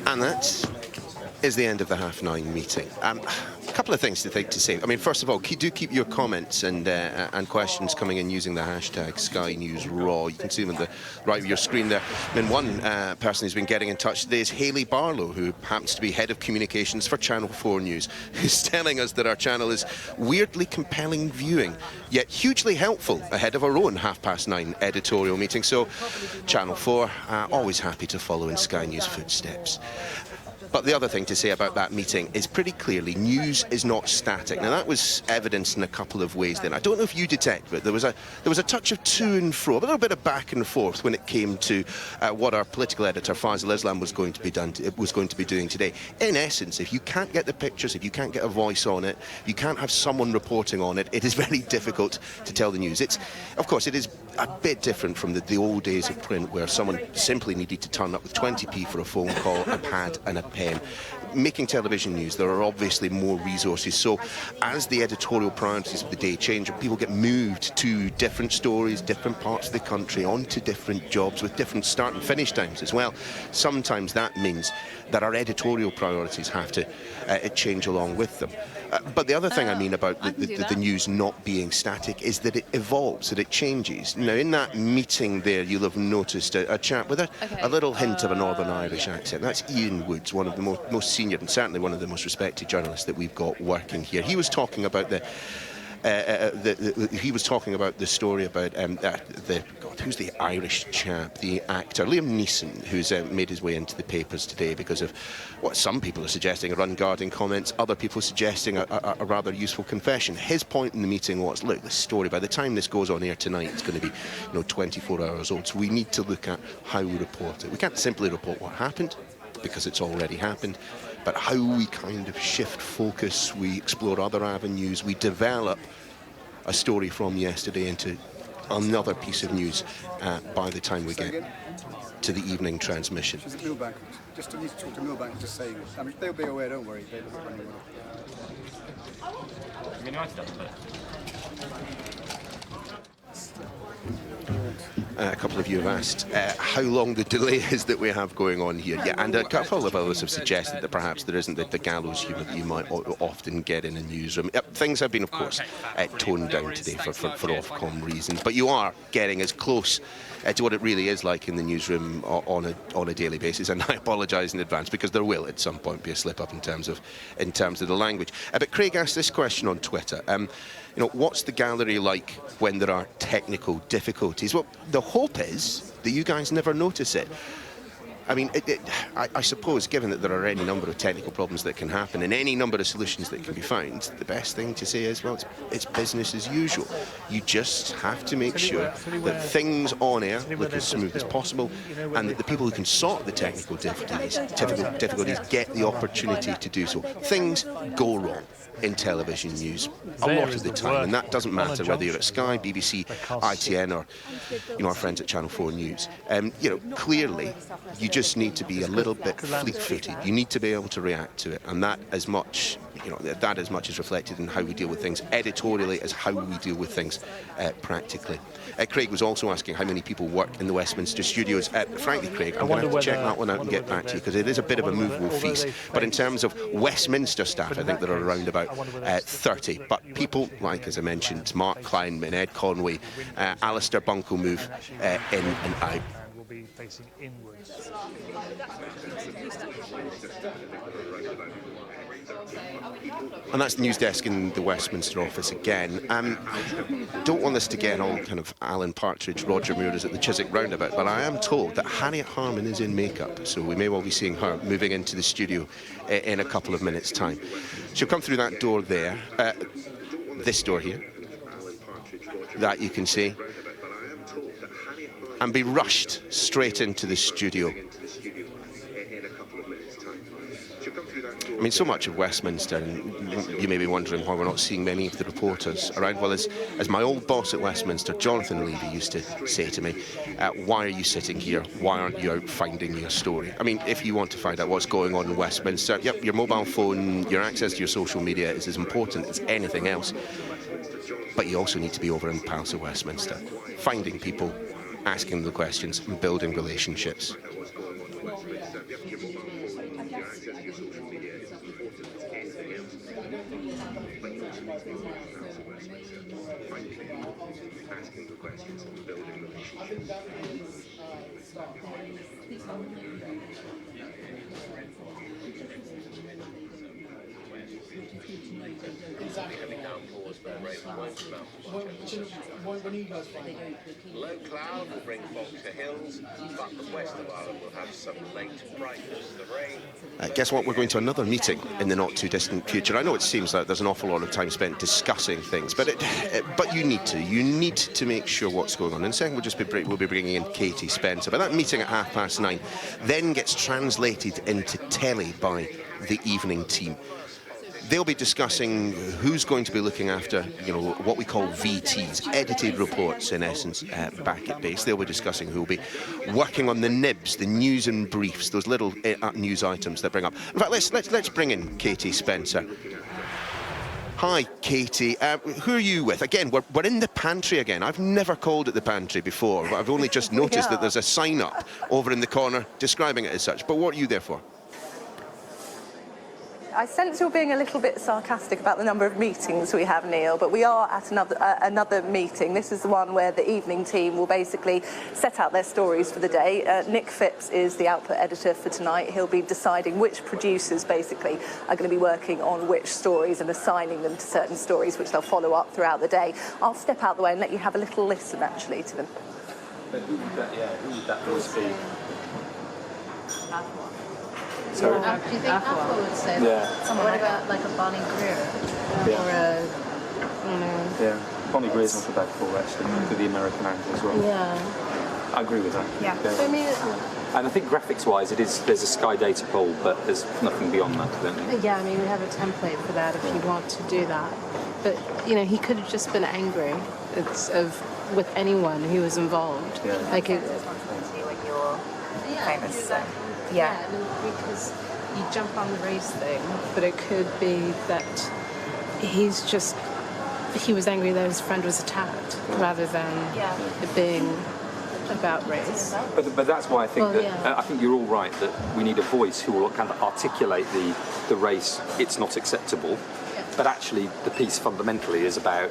And that is the end of the 9am meeting. A couple of things to say. I mean, first of all, do keep your comments and questions coming in using the hashtag Sky News Raw. You can see them on the right of your screen there. And one person who's been getting in touch today is Hayley Barlow, who happens to be head of communications for Channel 4 News, who's telling us that our channel is weirdly compelling viewing, yet hugely helpful ahead of our own 9:30 editorial meeting. So, Channel 4, always happy to follow in Sky News' footsteps. But the other thing to say about that meeting is pretty clearly news is not static. Now that was evidenced in a couple of ways then. I don't know if you detect, but there was a touch of to and fro, a little bit of back and forth when it came to what our political editor Faisal Islam was going to be doing today. In essence, if you can't get the pictures, if you can't get a voice on it, you can't have someone reporting on it, it is very difficult to tell the news. Of course, it is a bit different from the old days of print where someone simply needed to turn up with 20p for a phone call, a pad and a pen. Making television news, there are obviously more resources. So as the editorial priorities of the day change, people get moved to different stories, different parts of the country, onto different jobs with different start and finish times as well. Sometimes that means that our editorial priorities have to change along with them. But the other thing I mean about the news not being static is that it evolves, that it changes. Now, in that meeting there, you'll have noticed a chap with a little hint of a Northern Irish accent. That's Ian Woods, one of the most senior and certainly one of the most respected journalists that we've got working here. He was talking about the story about who's the Irish chap, the actor Liam Neeson, who's made his way into the papers today because of what some people are suggesting are unguarding comments, other people suggesting a rather useful confession. His point in the meeting was, look, this story, by the time this goes on air tonight, it's going to be 24 hours old, so we need to look at how we report it. We can't simply report what happened, because it's already happened, but how we kind of shift focus, we explore other avenues, we develop a story from yesterday into another piece of news by the time we get to the evening transmission. Just Millbank, just need to talk to Millbank, just say, I mean, they'll be aware, don't worry. a couple of you have asked how long the delay is that we have going on here. Yeah, and a couple of others have suggested that perhaps there isn't the gallows humour that you might often get in a newsroom. Things have been, of course, toned down today for Ofcom reasons, but you are getting as close to what it really is like in the newsroom on a daily basis. And I apologise in advance because there will at some point be a slip up in terms of the language. But Craig asked this question on Twitter. You know, what's the gallery like when there are technical difficulties? Well, the hope is that you guys never notice it. I mean, I suppose, given that there are any number of technical problems that can happen and any number of solutions that can be found, the best thing to say is, well, it's business as usual. You just have to make sure that things on air look as smooth as possible, and that the people who can sort the technical difficulties get the opportunity to do so. Things go wrong in television news a lot of the time, and that doesn't matter whether you're at Sky, BBC, ITN, or our friends at Channel 4 News. Clearly, you just need to be a little bit fleet-footed. You need to be able to react to it, and that as much is reflected in how we deal with things editorially as how we deal with things practically. Craig was also asking how many people work in the Westminster studios. Frankly, Craig, I'm going to have to check that one out and get back to you, because it is a bit of a movable feast. But in terms of Westminster staff, I think there are around about 30. But people like, as I mentioned, Mark Kleinman, Ed Conway, Alistair Bunklemove, in and out. Will be facing inwards. And that's the news desk in the Westminster office again. Don't want this to get all kind of Alan Partridge, Roger Moore is at the Chiswick roundabout, but I am told that Harriet Harman is in makeup, so we may well be seeing her moving into the studio in a couple of minutes' time. She'll come through that door there, this door here, that you can see, and be rushed straight into the studio. I mean, so much of Westminster, and you may be wondering why we're not seeing many of the reporters around. Well, as my old boss at Westminster, Jonathan Levy, used to say to me, why are you sitting here? Why aren't you out finding your story? I mean, if you want to find out what's going on in Westminster, yep, your mobile phone, your access to your social media is as important as anything else. But you also need to be over in Palace of Westminster, finding people, asking the questions, and building relationships. Low cloud will bring fog to hills, but the west of Ireland will have some late brightness. The rain. Guess what? We're going to another meeting in the not-too-distant future. I know it seems like there's an awful lot of time spent discussing things, but you need to. You need to make sure what's going on. In a second, we'll be bringing in Katie Spencer. But that meeting at 9:30 then gets translated into telly by the evening team. They'll be discussing who's going to be looking after, what we call VTs, edited reports, in essence, back at base. They'll be discussing who will be working on the nibs, the news and briefs, those little news items that bring up. In fact, let's bring in Katie Spencer. Hi, Katie. Who are you with? Again, we're in the pantry again. I've never called it the pantry before. I've only just noticed that there's a sign up over in the corner describing it as such. But what are you there for? I sense you're being a little bit sarcastic about the number of meetings we have, Neil, but we are at another meeting. This is the one where the evening team will basically set out their stories for the day. Nick Phipps is the output editor for tonight. He'll be deciding which producers basically are going to be working on which stories and assigning them to certain stories, which they'll follow up throughout the day. I'll step out the way and let you have a little listen, actually, to them. But who would that voice be? Sorry. Do you think Apple would say that? Someone what about like a Bonnie Greer? Or a, Yeah, Bonnie Greer's not a bad call, actually, for the American angle as well. Yeah. I agree with that. Yeah. So, I mean, and I think graphics-wise, there's a Sky Data poll, but there's nothing beyond that, I don't think. Yeah, I mean, we have a template for that if you want to do that. But, he could have just been angry with anyone who was involved. Yeah. Like it, when you're famous. Yeah, because you jump on the race thing, but it could be that he was angry that his friend was attacked rather than it being about race. But that's why I think Well, that yeah. I think you're all right that we need a voice who will kind of articulate the race. It's not acceptable, but actually the piece fundamentally is about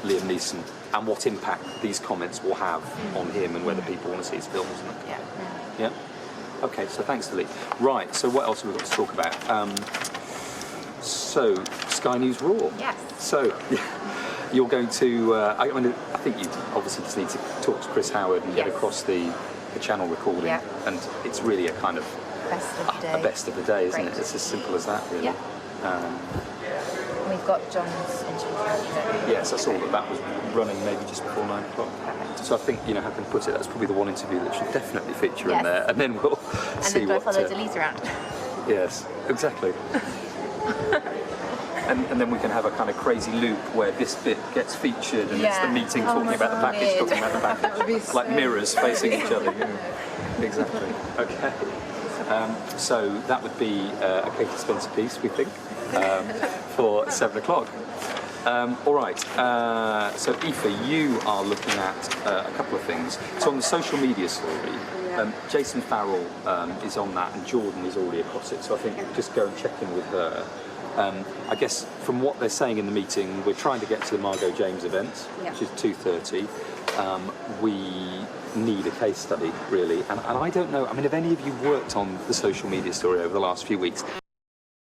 Liam Neeson and what impact these comments will have on him and whether people want to see his films. Isn't it? Yeah. Okay. So thanks, Lee. Right. So what else have we got to talk about? So Sky News Raw. Yes. So. You're going to, I think you obviously just need to talk to Chris Howard and get across the channel recording. Yeah. And it's really a kind of Best of the day. a best of the day, isn't Great. it? It's as simple as that, really. Yeah. We've got John's interview. Yes, I saw that was running maybe just before 9 o'clock. So I think, how can I put it, that's probably the one interview that should definitely feature in there. And then we'll see And then what... go follow Delete around. Yes, exactly. And then we can have a kind of crazy loop where this bit gets featured and it's the meeting talking about the package, talking about the package. Like mirrors facing each other. Exactly. Okay. So that would be a Katie Spencer piece, we think, for 7 o'clock. All right. So Aoife, you are looking at a couple of things. So on the social media story, Jason Farrell is on that and Jordan is already across it. So I think just go and check in with her. I guess from what they're saying in the meeting, we're trying to get to the Margot James event, which is 2:30. We need a case study, really. And I don't know, have any of you worked on the social media story over the last few weeks?